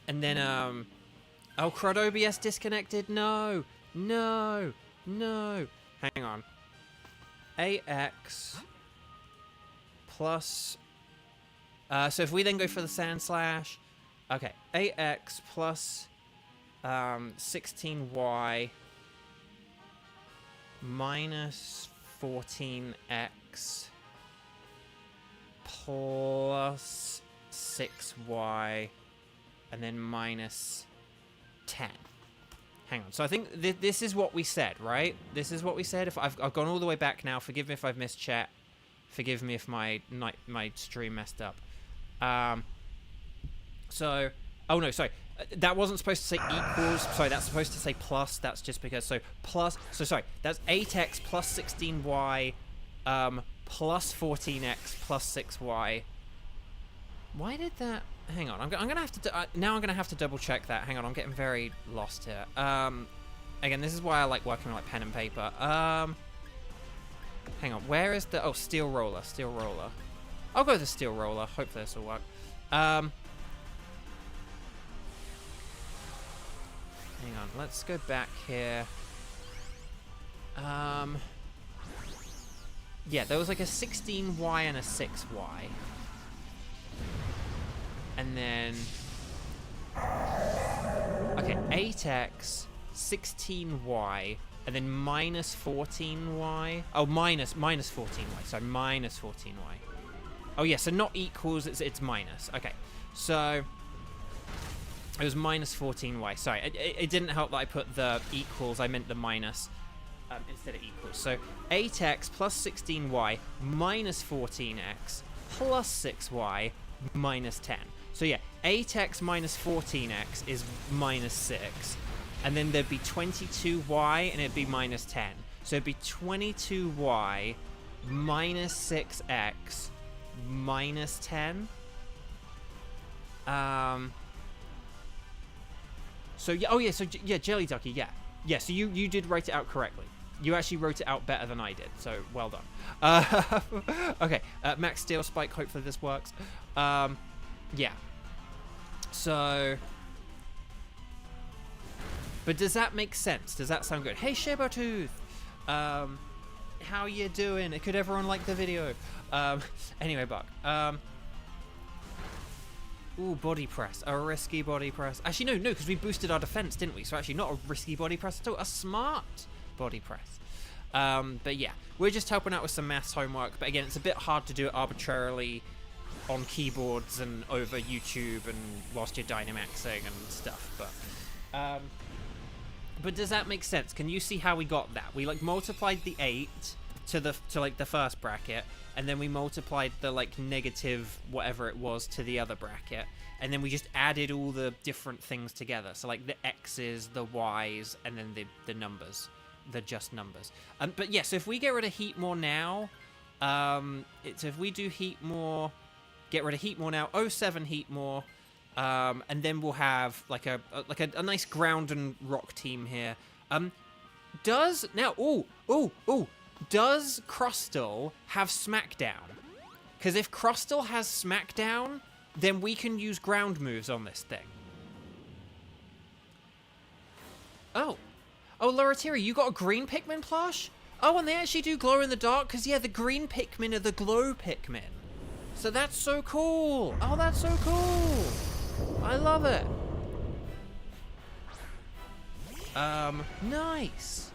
then, oh, crud, OBS disconnected. No. No. Hang on. 8x plus... so if we then go for the Sand Slash... Okay, 8x plus 16y minus 14x plus 6y and then minus 10. Hang on. So I think this is what we said, right? This is what we said. If I've gone all the way back now. Forgive me if I've missed chat. Forgive me if my stream messed up. So, oh no, sorry. That wasn't supposed to say equals. Sorry, that's supposed to say plus. That's just because. So plus. So sorry. That's 8x plus 16y, plus 14x plus 6y. Why did that? Hang on, I'm gonna have to now I'm gonna have to double check that. Hang on, I'm getting very lost here. Again, this is why I like working with like pen and paper. Hang on, where is the steel roller? I'll go with the steel roller. Hopefully this will work. Hang on, let's go back here. Yeah, there was like a 16y and a 6y. And then... Okay, 8x, 16y, and then minus 14y. Oh, minus 14y. So minus 14y. Oh, yeah, so not equals, it's minus. Okay, so... It was minus 14y. Sorry, it didn't help that I put the equals. I meant the minus instead of equals. So 8x plus 16y minus 14x plus 6y minus 10. So yeah, 8x minus 14x is minus 6. And then there'd be 22y, and it'd be minus 10. So it'd be 22y minus 6x minus 10. So yeah, oh yeah, so yeah, Jelly Ducky, yeah. Yeah, so you did write it out correctly. You actually wrote it out better than I did, so well done. Okay, Max Steel Spike, hopefully this works. Yeah. So... But does that make sense? Does that sound good? Hey, Shabertooth! How you doing? Could everyone like the video? Anyway, Buck. Ooh, body press. A risky body press. Actually, no, because we boosted our defense, didn't we? So actually, not a risky body press at all. A smart body press. But yeah, we're just helping out with some maths homework. But again, it's a bit hard to do it arbitrarily on keyboards and over YouTube and whilst you're Dynamaxing and stuff. But does that make sense? Can you see how we got that? We like multiplied the 8 to like the first bracket, and then we multiplied the like negative whatever it was to the other bracket, and then we just added all the different things together. So like the x's, the y's, and then the numbers, the just numbers. But yeah, so if we get rid of heat more now, so if we do heat more, get rid of heat more now, 07 heat more. And then we'll have like a nice ground and rock team here. Does Crustle have Smackdown? Because if Crustle has Smackdown, then we can use ground moves on this thing. Oh, Loratiri, you got a green Pikmin plush? Oh, and they actually do glow in the dark. Because yeah, the green Pikmin are the glow Pikmin. So that's so cool. Oh, that's so cool. I love it. Nice.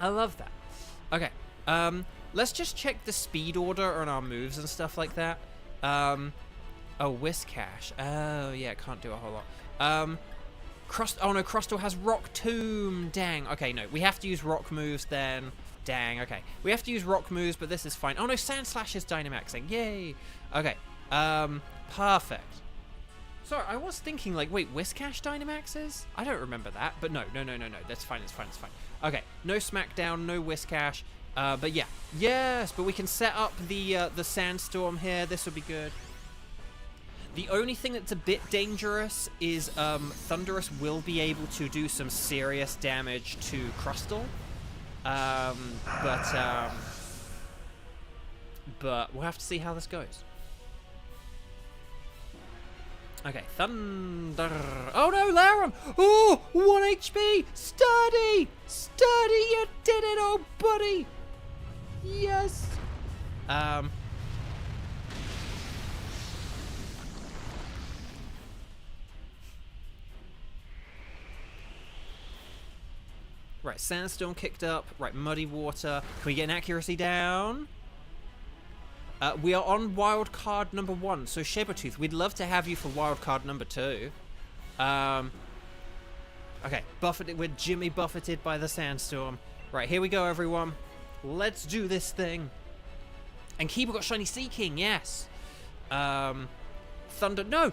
I love that. Okay. Let's just check the speed order on our moves and stuff like that. Oh, Whiskash. Oh, yeah, can't do a whole lot. Oh no, Crustle has Rock Tomb. Dang. Okay, no, we have to use rock moves then. Dang, okay. We have to use rock moves, but this is fine. Oh no, Sand Slash is Dynamaxing. Yay. Okay. Perfect. Sorry, I was thinking, like, wait, Whiskash Dynamaxes? I don't remember that, but no. That's fine, it's fine. Okay, no Smackdown, no Whiskash, but yeah. Yes, but we can set up the Sandstorm here. This will be good. The only thing that's a bit dangerous is Thunderous will be able to do some serious damage to Crustle. But we'll have to see how this goes. Okay, Thunder. Oh no, Larum! Oh, 1 HP! Sturdy! Sturdy, you did it, oh buddy! Yes! Right, Sandstorm kicked up. Right, Muddy Water. Can we get an accuracy down? We are on wild card number 1, so Shabertooth, we'd love to have you for wild card number 2. Okay, buffeted. We're Jimmy buffeted by the Sandstorm. Right, here we go, everyone. Let's do this thing. And Keeper got Shiny Seeking, yes. Thunder, no!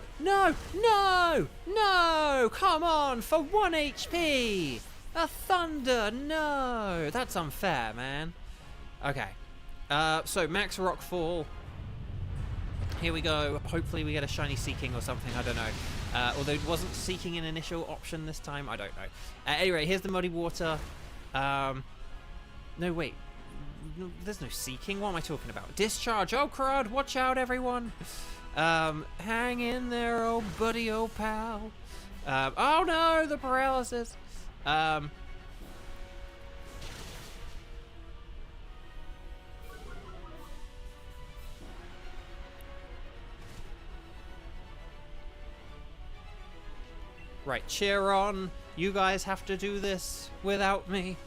Come on, for 1 HP. A Thunder, no. That's unfair, man. Okay. So Max Rockfall. Here we go. Hopefully we get a Shiny Seeking or something. I don't know. Although it wasn't Seeking an initial option this time. I don't know. Anyway, here's the Muddy Water. No, wait. No, there's no Seeking. What am I talking about? Discharge. Oh, crud. Watch out, everyone. Hang in there, oh buddy, oh pal. Oh, no. The paralysis. Right, cheer on. You guys have to do this without me.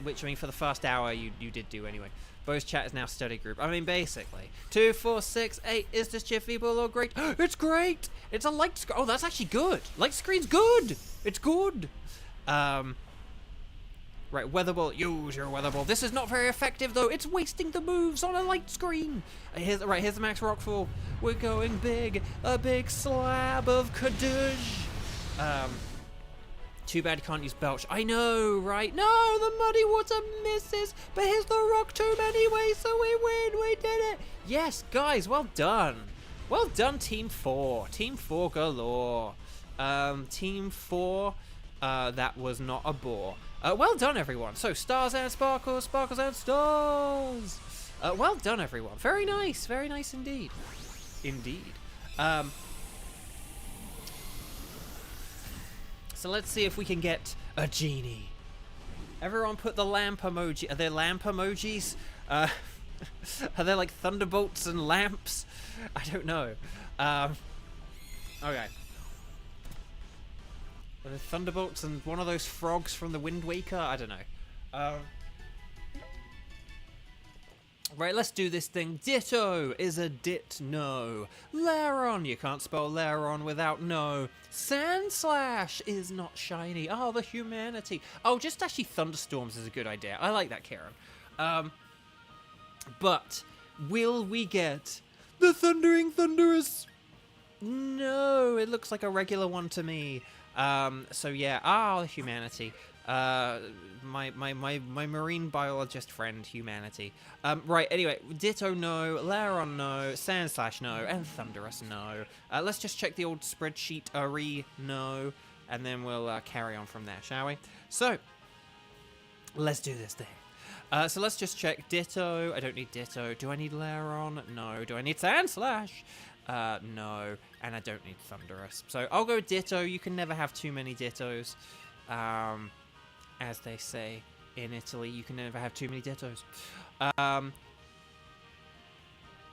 Which, I mean, for the first hour, you did do anyway. Bo's chat is now study group. I mean, basically. 2, 4, 6, 8. Is this chip feeble or great? It's great! It's a light screen. Oh, that's actually good. Light screen's good. It's good. Right, weather ball. Use your weather ball. This is not very effective, though. It's wasting the moves on a light screen. Here's the max rockfall. We're going big. A big slab of Kadoosh. Too bad you can't use Belch. I know, right? No, the muddy water misses. But here's the rock tomb anyway, so we win. We did it. Yes, guys, well done. Well done, Team 4. Team 4 galore. Team 4, that was not a bore. Well done, everyone. So, stars and sparkles, sparkles and stars. Well done, everyone. Very nice indeed. Indeed. So let's see if we can get a genie. Everyone put the lamp emoji. Are there lamp emojis? Are there like thunderbolts and lamps? I don't know. Okay. Are there thunderbolts and one of those frogs from the Wind Waker? I don't know. Right, let's do this thing. Ditto is a dit-no. Laron, you can't spell Laron without no. Sandslash is not shiny. Oh, the humanity. Oh, just actually thunderstorms is a good idea. I like that, Karen. But will we get the Thundering Thunderous? No, it looks like a regular one to me. So yeah, the humanity. My marine biologist friend, humanity. Right, anyway, Ditto no, Laron no, Sandslash no, and Thunderous no. Let's just check the old spreadsheet, no, and then we'll carry on from there, shall we? So, let's do this thing. So let's just check Ditto. I don't need Ditto. Do I need Laron? No. Do I need Sandslash? No. And I don't need Thunderous. So I'll go Ditto. You can never have too many Dittos. As they say in Italy, you can never have too many Dittos.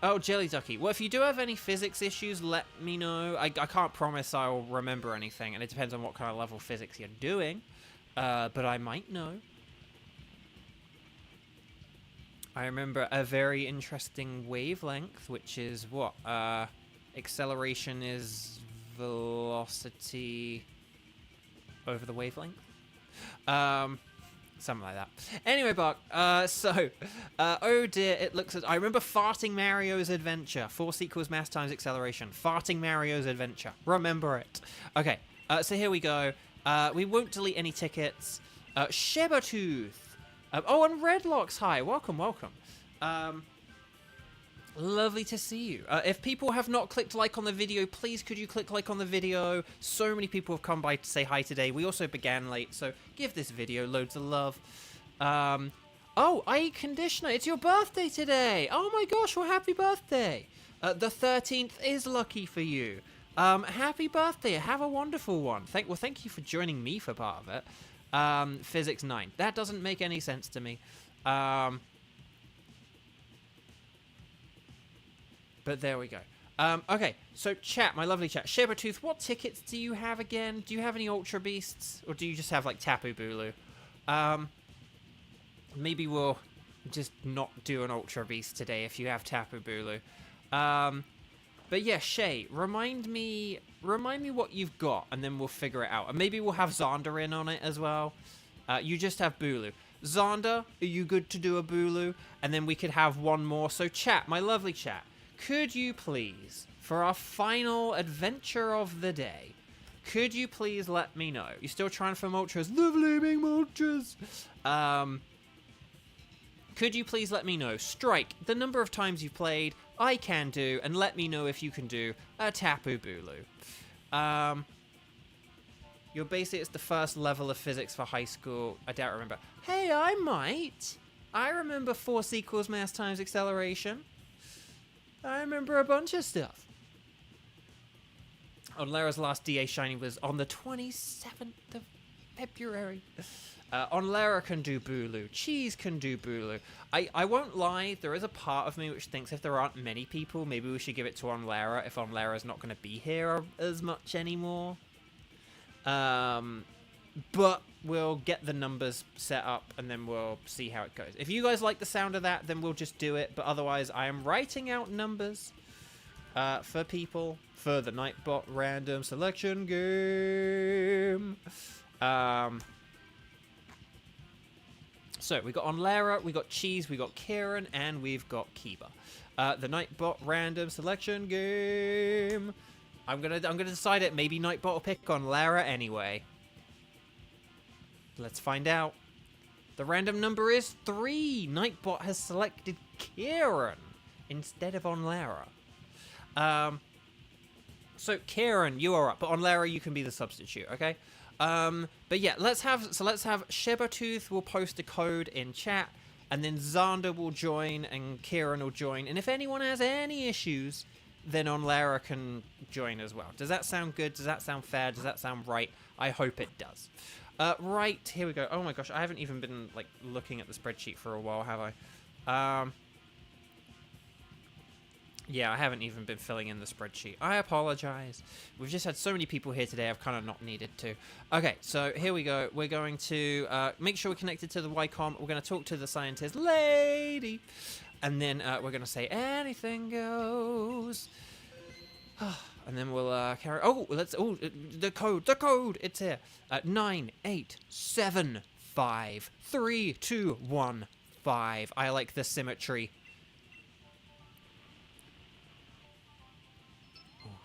Oh, Jelly Ducky. Well, if you do have any physics issues, let me know. I can't promise I'll remember anything, and it depends on what kind of level physics you're doing. But I might know. I remember a very interesting wavelength, which is what? Acceleration is velocity over the wavelength? Something like that. Anyway, Buck, oh dear, it looks as... I remember Farting Mario's Adventure. Force equals mass times acceleration. Farting Mario's Adventure. Remember it. Okay, so here we go. We won't delete any tickets. Shebatooth. Oh, and Redlocks, hi. Welcome. Lovely to see you. If people have not clicked like on the video, please could you click like on the video? So many people have come by to say hi today. We also began late, so give this video loads of love. Oh, IE Conditioner, it's your birthday today. Oh my gosh, well, happy birthday. The 13th is lucky for you. Happy birthday. Have a wonderful one. Thank you for joining me for part of it. Physics 9. That doesn't make any sense to me. But there we go. Okay, so chat, my lovely chat. Shebatooth, what tickets do you have again? Do you have any Ultra Beasts? Or do you just have, like, Tapu Bulu? Maybe we'll just not do an Ultra Beast today if you have Tapu Bulu. But yeah, Shay, remind me what you've got, and then we'll figure it out. And maybe we'll have Xander in on it as well. You just have Bulu. Xander, are you good to do a Bulu? And then we could have one more. So chat, my lovely chat. Could you please, for our final adventure of the day, could you please let me know? You're still trying for Moltres? The Flaming Moltres! Could you please let me know? Strike the number of times you've played, I can do, and let me know if you can do a Tapu Bulu. You're basically, it's the first level of physics for high school. I don't remember. Hey, I might. I remember force equals mass times acceleration. I remember a bunch of stuff. On Lara's last DA shiny was on the 27th of February. On Lara can do Bulu. Cheese can do Bulu. I won't lie, there is a part of me which thinks if there aren't many people, maybe we should give it to On Lara if On Lara's not going to be here as much anymore. But we'll get the numbers set up and then we'll see how it goes. If you guys like the sound of that, then we'll just do it. But otherwise, I am writing out numbers for people for the Nightbot random selection game. So we got on Lara, we got Cheese, we got Kieran, and we've got Kiba. The Nightbot random selection game. I'm gonna decide it. Maybe Nightbot will pick on Lara anyway. Let's find out. The random number is 3. Nightbot has selected Kieran instead of on Lara. So Kieran, you are up, but on Lara you can be the substitute, okay? But yeah, let's have Shebatooth will post a code in chat, and then Xander will join, and Kieran will join, and if anyone has any issues, then on Lara can join as well. Does that sound good? Does that sound fair? Does that sound right? I hope it does. Right, here we go. Oh my gosh, I haven't even been, like, looking at the spreadsheet for a while, have I? Yeah, I haven't even been filling in the spreadsheet. I apologize. We've just had so many people here today, I've kind of not needed to. Okay, so here we go. We're going to make sure we're connected to the YCOM. We're going to talk to the scientist lady. And then we're going to say, anything goes. And then we'll carry... Oh, let's... Oh, the code. It's here. 987532115. I like the symmetry.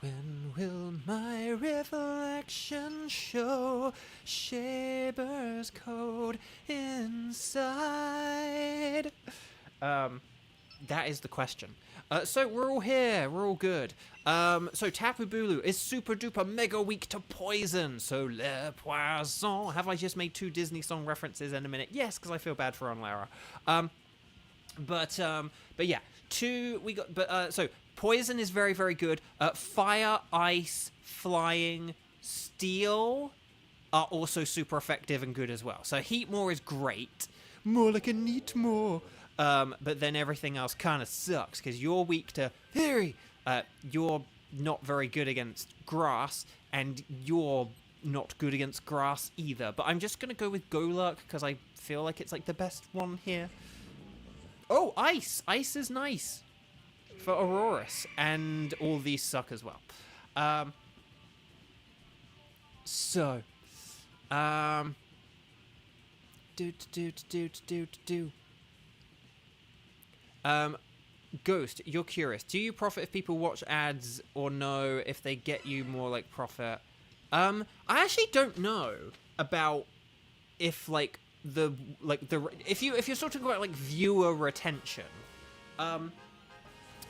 When will my reflection show Shaber's code inside? That is the question. So we're all here. We're all good. So Tapu Bulu is super duper mega weak to poison. So Le Poisson. Have I just made 2 Disney song references in a minute? Yes, because I feel bad for on Lara. But yeah, 2 we got. But so poison is very, very good. Fire, ice, flying, steel are also super effective and good as well. So Heatmore is great. More like a Neatmore. But then everything else kind of sucks because you're weak to Fairy. You're not very good against grass, and you're not good against grass either. But I'm just going to go with Golurk because I feel like it's like the best one here. Oh, ice. Ice is nice for Aurorus, and all these suck as well. Ghost, you're curious. Do you profit if people watch ads, or no, if they get you more like profit? I actually don't know about if if you're sort of talking about like viewer retention.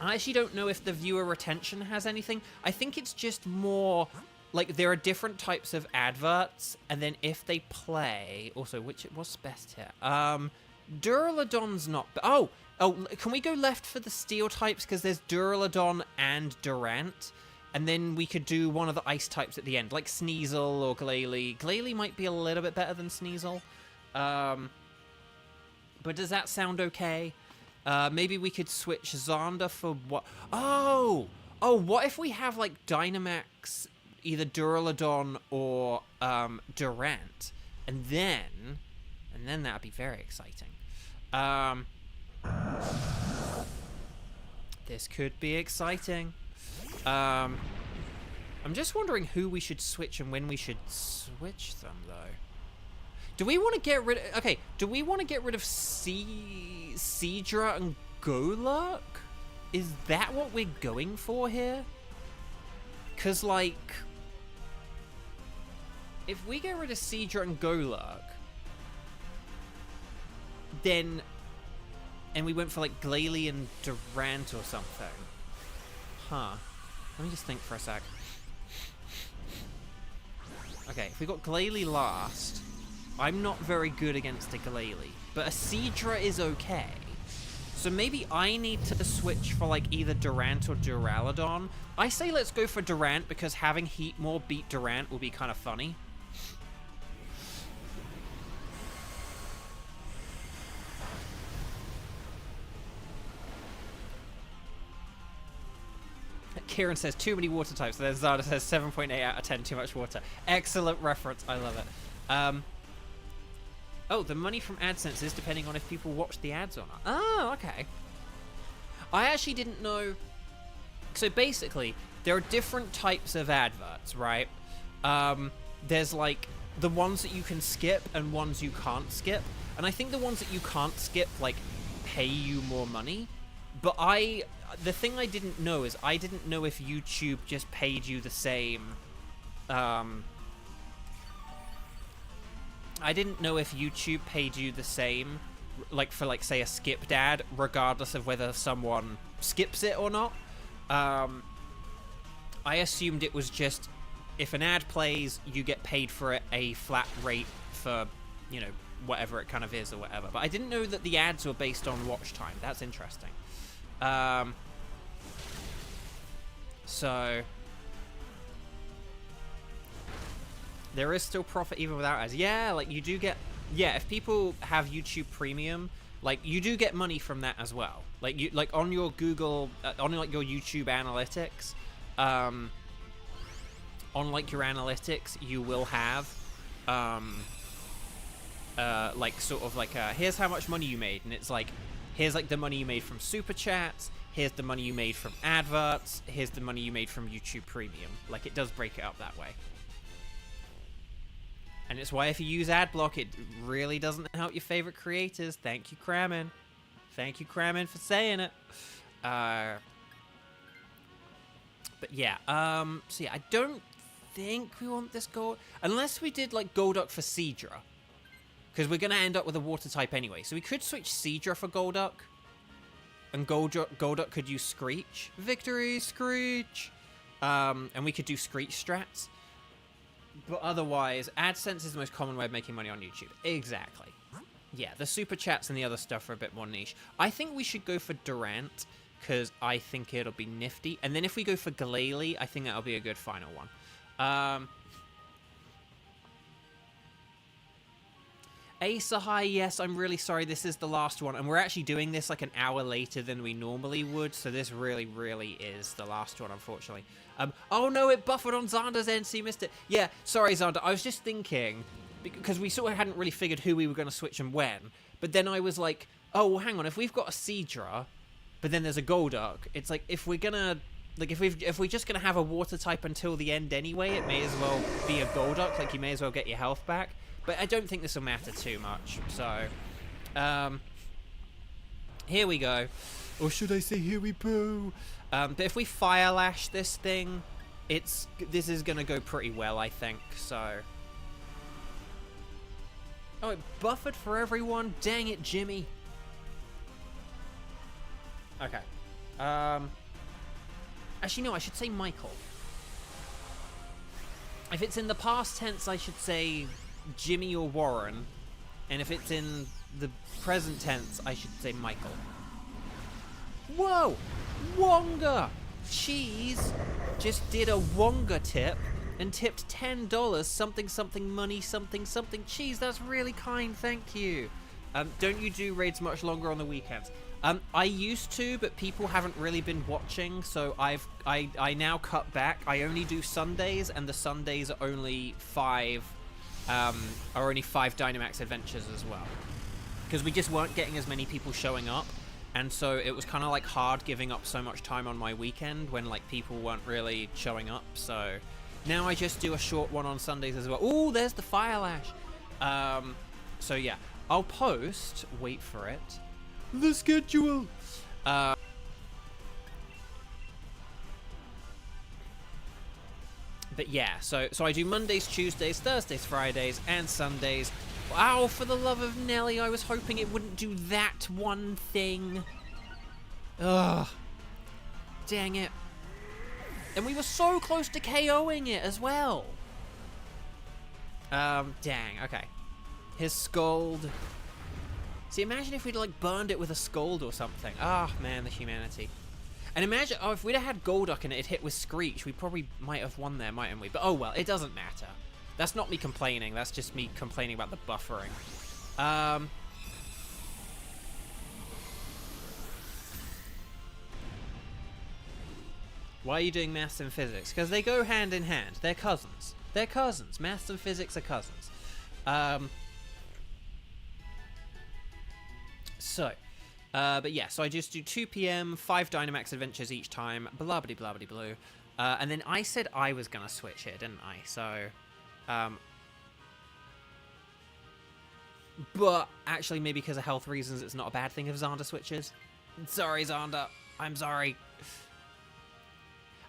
I actually don't know if the viewer retention has anything. I think it's just more like there are different types of adverts, and then if they play, also what's best here? Duraludon's not. Oh, can we go left for the steel types? Because there's Duraludon and Durant. And then we could do one of the ice types at the end, like Sneasel or Glalie. Glalie might be a little bit better than Sneasel. But does that sound okay? Maybe we could switch Xander for what? Oh, what if we have like Dynamax, either Duraludon or Durant, and then that'd be very exciting. This could be exciting. I'm just wondering who we should switch and when we should switch them, though. Do we want to get rid of... Okay, do we want to get rid of Seadra and Golurk? Is that what we're going for here? Because, like... if we get rid of Seadra and Golurk, then... and we went for, like, Glalie and Durant or something. Huh. Let me just think for a sec. Okay, if we got Glalie last, I'm not very good against a Glalie, but a Seadra is okay. So maybe I need to switch for, like, either Durant or Duraludon. I say let's go for Durant because having Heatmore beat Durant will be kind of funny. Kieran says too many water types. Then Zada says 7.8 out of 10, too much water. Excellent reference. I love it. Oh, the money from AdSense is depending on if people watch the ads or not. Oh, okay. I actually didn't know. So basically, there are different types of adverts, right? There's like the ones that you can skip and ones you can't skip. And I think the ones that you can't skip, like, pay you more money. But the thing I didn't know is I didn't know if YouTube just paid you the same. I didn't know if YouTube paid you the same, like for like say a skipped ad, regardless of whether someone skips it or not. I assumed it was just if an ad plays, you get paid for it a flat rate for, you know, whatever it kind of is or whatever. But I didn't know that the ads were based on watch time. That's interesting. So there is still profit even without ads. Yeah, like you do get, yeah, if people have YouTube Premium, like you do get money from that as well. Like you, like on your Google, on like your YouTube analytics, on like your analytics, you will have, like sort of like here's how much money you made, and it's like, here's like the money you made from super chats, here's the money you made from adverts, here's the money you made from YouTube Premium. Like it does break it up that way. And it's why if you use AdBlock, it really doesn't help your favorite creators. Thank you, Kramen. Thank you, Kramen, for saying it. But yeah, so yeah, I don't think we want this gold, unless we did like Golduck for Seadra, because we're gonna end up with a water type anyway. So we could switch Seadra for Golduck, and Golduck could use Screech. Victory, Screech! And we could do Screech strats. But otherwise, AdSense is the most common way of making money on YouTube. Exactly. Yeah, the super chats and the other stuff are a bit more niche. I think we should go for Durant, because I think it'll be nifty. And then if we go for Glalie, I think that'll be a good final one. Asahai, yes, I'm really sorry. This is the last one. And we're actually doing this like an hour later than we normally would. So this really, really is the last one, unfortunately. Oh no, it buffered on Xander's end, so you missed it. Yeah, sorry, Xander. I was just thinking, because we sort of hadn't really figured who we were going to switch and when. But then I was like, oh, well, hang on. If we've got a Seadra, but then there's a Golduck, it's like if we're going to... Like, if we're just going to have a water type until the end anyway, it may as well be a Golduck. Like, you may as well get your health back. But I don't think this will matter too much. So, here we go. Or should I say, here we go. But if we Fire Lash this thing, this is going to go pretty well, I think. So... Oh, it buffered for everyone? Dang it, Jimmy. Okay. Actually, no, I should say Michael. If it's in the past tense, I should say Jimmy or Warren. And if it's in the present tense, I should say Michael. Whoa! Wonga! Cheese just did a Wonga tip and tipped $10, something, something, money, something, something. Cheese, that's really kind, thank you. Don't you do raids much longer on the weekends? I used to, but people haven't really been watching, so I now cut back. I only do Sundays, and the Sundays are only five Dynamax Adventures as well. Because we just weren't getting as many people showing up, and so it was kind of like hard giving up so much time on my weekend when like people weren't really showing up. So now I just do a short one on Sundays as well. Ooh, there's the Fire Lash. So yeah, I'll post. Wait for it. The schedule. But yeah, so I do Mondays, Tuesdays, Thursdays, Fridays, and Sundays. Wow, for the love of Nelly, I was hoping it wouldn't do that one thing. Ugh. Dang it. And we were so close to KOing it as well. Dang, okay. His Scold. See, imagine if we'd like burned it with a Scold or something. Ah, oh, man, the humanity. And imagine, oh, if we'd have had Golduck and it hit with Screech, we probably might have won there, mightn't we? But oh well, it doesn't matter. That's not me complaining, that's just me complaining about the buffering. Why are you doing maths and physics? Because they go hand in hand. They're cousins. They're cousins. Maths and physics are cousins. But yeah, so I just do 2 PM, 5 Dynamax Adventures each time, blah-biddy-blah-biddy-blue. And then I said I was going to switch here, didn't I? So, But actually, maybe because of health reasons, it's not a bad thing if Xander switches. Sorry, Xander. I'm sorry.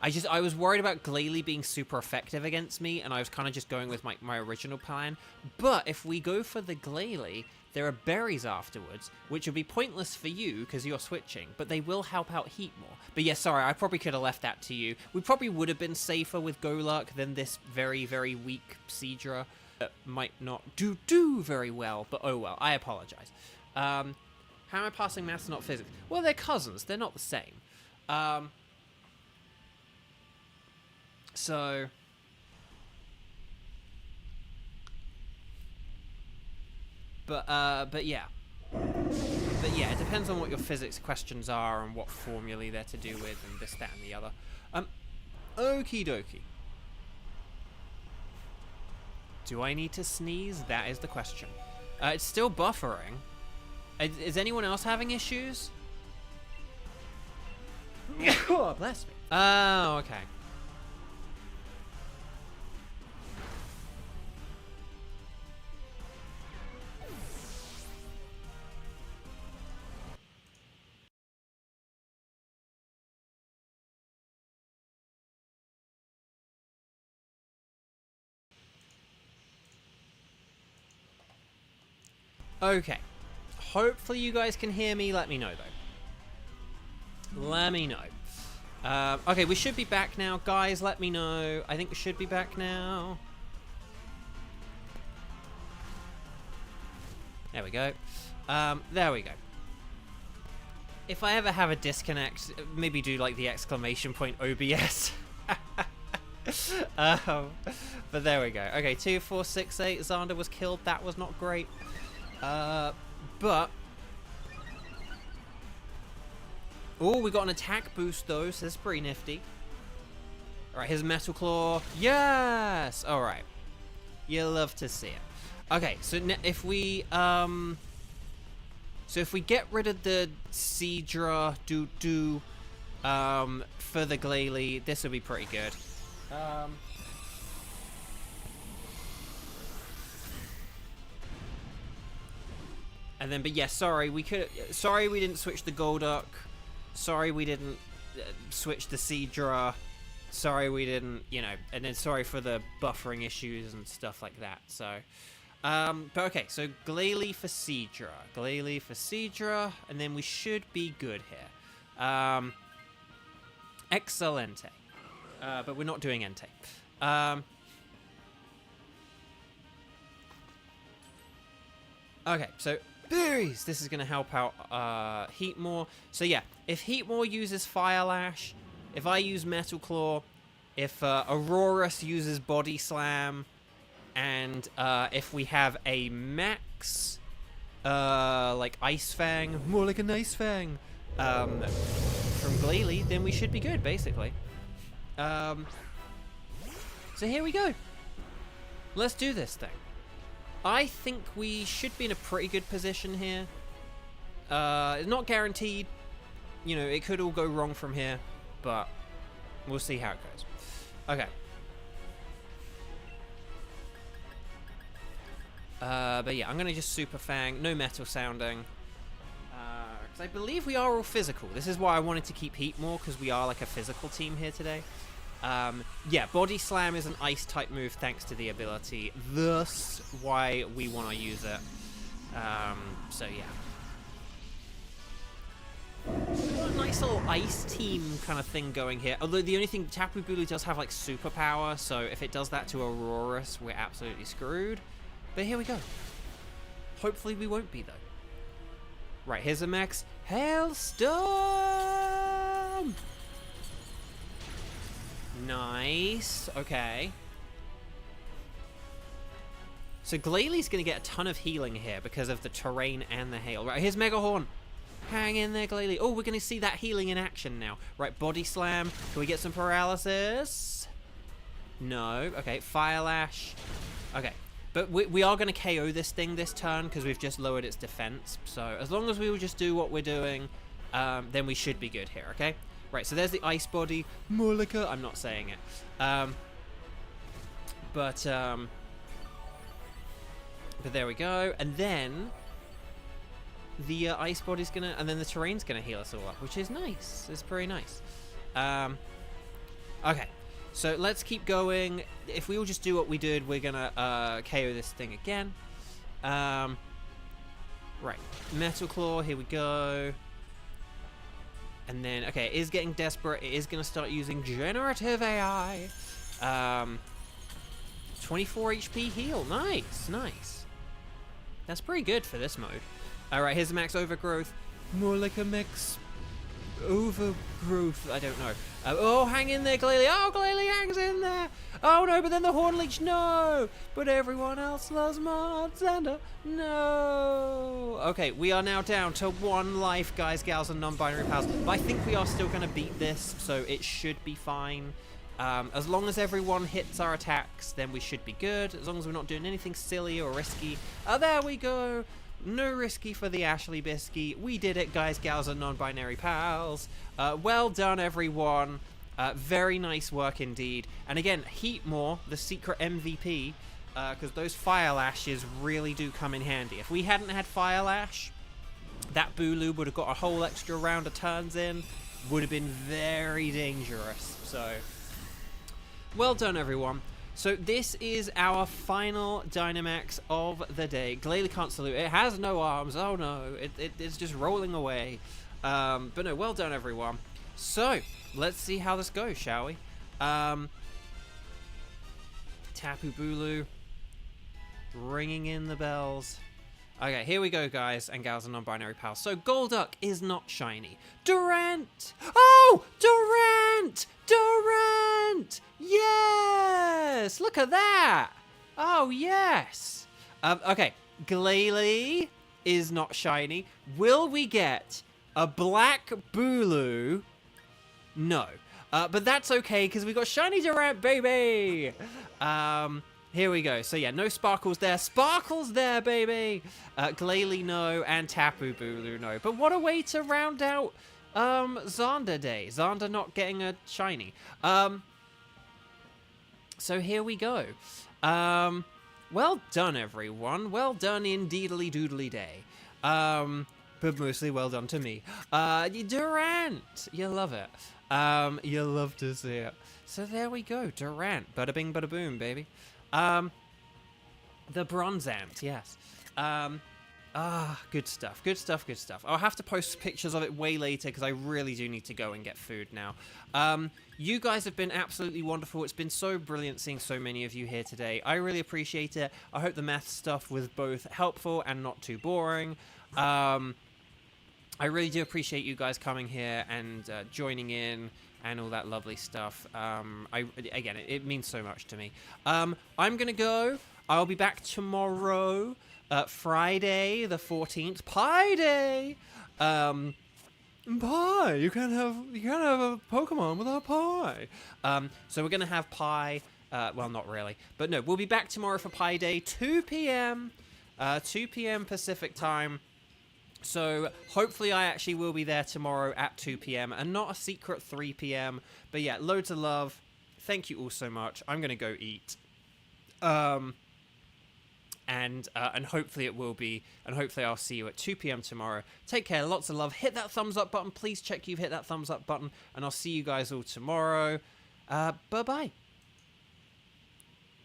I was worried about Glalie being super effective against me, and I was kind of just going with my original plan. But if we go for the Glalie, there are berries afterwards, which would be pointless for you because you're switching, but they will help out Heat more. But yeah, sorry, I probably could have left that to you. We probably would have been safer with Golurk than this very, very weak Seadra that might not do very well, but oh well, I apologize. How am I passing maths, not physics? Well, they're cousins. They're not the same. But yeah. But yeah, it depends on what your physics questions are and what formulae they're to do with and this, that, and the other. Okie dokie. Do I need to sneeze? That is the question. It's still buffering. Is anyone else having issues? Oh, bless me. Oh, okay. Okay. Hopefully you guys can hear me. Let me know, though. Let me know. Okay, we should be back now. Guys, let me know. I think we should be back now. There we go. There we go. If I ever have a disconnect, maybe do like the exclamation point OBS. But there we go. Okay, 2, 4, 6, 8. Xander was killed. That was not great. But... oh, we got an attack boost, though, so that's pretty nifty. Alright, here's Metal Claw. Yes! Alright. You love to see it. Okay, so if we, so if we get rid of the Seadra for the Glalie, this will be pretty good. And then, but yeah, sorry, we didn't switch the Golduck. Sorry we didn't switch the Seadra. Sorry we didn't, you know, and then sorry for the buffering issues and stuff like that, so. But okay, so Glalie for Seadra. Glalie for Seadra, and then we should be good here. Excelente. But we're not doing Entei. Okay, so berries! This is going to help out Heatmore. So yeah, if Heatmore uses Fire Lash, if I use Metal Claw, if Aurorus uses Body Slam, and if we have a Max, like Ice Fang, more like an Ice Fang, from Glalie, then we should be good, basically. So here we go. Let's do this thing. I think we should be in a pretty good position here. It's not guaranteed. You know, it could all go wrong from here, but we'll see how it goes. Okay. But yeah, I'm going to just Super Fang. No metal sounding. Because I believe we are all physical. This is why I wanted to keep Heatmore, because we are like a physical team here today. Yeah, Body Slam is an ice type move thanks to the ability. Thus, why we want to use it. So yeah. We've got a nice little ice team kind of thing going here. Although the only thing, Tapu Bulu does have like superpower, so if it does that to Aurorus, we're absolutely screwed. But here we go. Hopefully we won't be, though. Right, here's a max. Hailstorm! Nice. Okay. So Glalie's going to get a ton of healing here because of the terrain and the hail. Right, here's Mega Horn. Hang in there, Glalie. Oh, we're going to see that healing in action now. Right, Body Slam. Can we get some paralysis? No. Okay, Fire Lash. Okay. But we are going to KO this thing this turn because we've just lowered its defense. So as long as we will just do what we're doing, then we should be good here, okay? Right, so there's the Ice Body. Mulika. I'm not saying it. But there we go. And then the ice body's gonna, and then the terrain's gonna heal us all up, which is nice. It's pretty nice. Okay, so let's keep going. If we all just do what we did, we're gonna KO this thing again. Right, Metal Claw, here we go. And then, okay, it is getting desperate. It is gonna start using generative AI. 24 HP heal, nice, nice. That's pretty good for this mode. All right, here's a max overgrowth. More like a max overgrowth. I don't know. Oh, hang in there, Glalie. Oh, Glalie hangs in there. Oh, no, but then the Horn Leech, no. But everyone else loves Mod Xander. No. Okay, we are now down to 1 life, guys, gals, and non-binary pals. But I think we are still going to beat this, so it should be fine. As long as everyone hits our attacks, then we should be good. As long as we're not doing anything silly or risky. Oh, there we go. No risky for the Ashley Bisky. We did it, guys, gals, and non-binary pals. Well done, everyone. Very nice work indeed. And again, Heatmore, the secret MVP, because those Fire Lashes really do come in handy. If we hadn't had Fire Lash, that Bulu would have got a whole extra round of turns in. Would have been very dangerous. So, well done, everyone. So this is our final Dynamax of the day. Glalie can't salute. It has no arms. Oh no, it's just rolling away. But no, well done, everyone. So let's see how this goes, shall we? Tapu Bulu, ringing in the bells. Okay, here we go, guys and gals and non-binary pals. So Golduck is not shiny. Durant! Oh, Durant! Durant! Yes! Look at that! Oh, yes! Okay, Glalie is not shiny. Will we get a black Bulu? No. But that's okay, because we got shiny Durant, baby! Here we go. So yeah, no Sparkles there. Sparkles there, baby! Glalie, no, and Tapu Bulu, no. But what a way to round out Xander Day. Xander not getting a shiny. So here we go. Well done, everyone. Well done indeedly doodly day. But mostly well done to me. Durant! You love it. You love to see it. So there we go. Durant. Bada bing, bada boom, baby. The Bronzant, yes. Good stuff, good stuff, good stuff. I'll have to post pictures of it way later because I really do need to go and get food now. You guys have been absolutely wonderful. It's been so brilliant seeing so many of you here today. I really appreciate it. I hope the math stuff was both helpful and not too boring. I really do appreciate you guys coming here and joining in and all that lovely stuff. Again, it means so much to me. I'm gonna go. I'll be back tomorrow, Friday the 14th, Pie Day. Pie. You can't have a Pokemon without pie. So we're gonna have pie. Well, not really, but no, we'll be back tomorrow for Pie Day, 2 p.m. 2 p.m. Pacific time. So hopefully I actually will be there tomorrow at 2 p.m. and not a secret 3 p.m. But yeah, loads of love. Thank you all so much. I'm gonna go eat. And hopefully it will be, and hopefully I'll see you at 2 p.m. tomorrow. Take care, lots of love. Hit that thumbs up button. Please check you've hit that thumbs up button, and I'll see you guys all tomorrow. Bye-bye.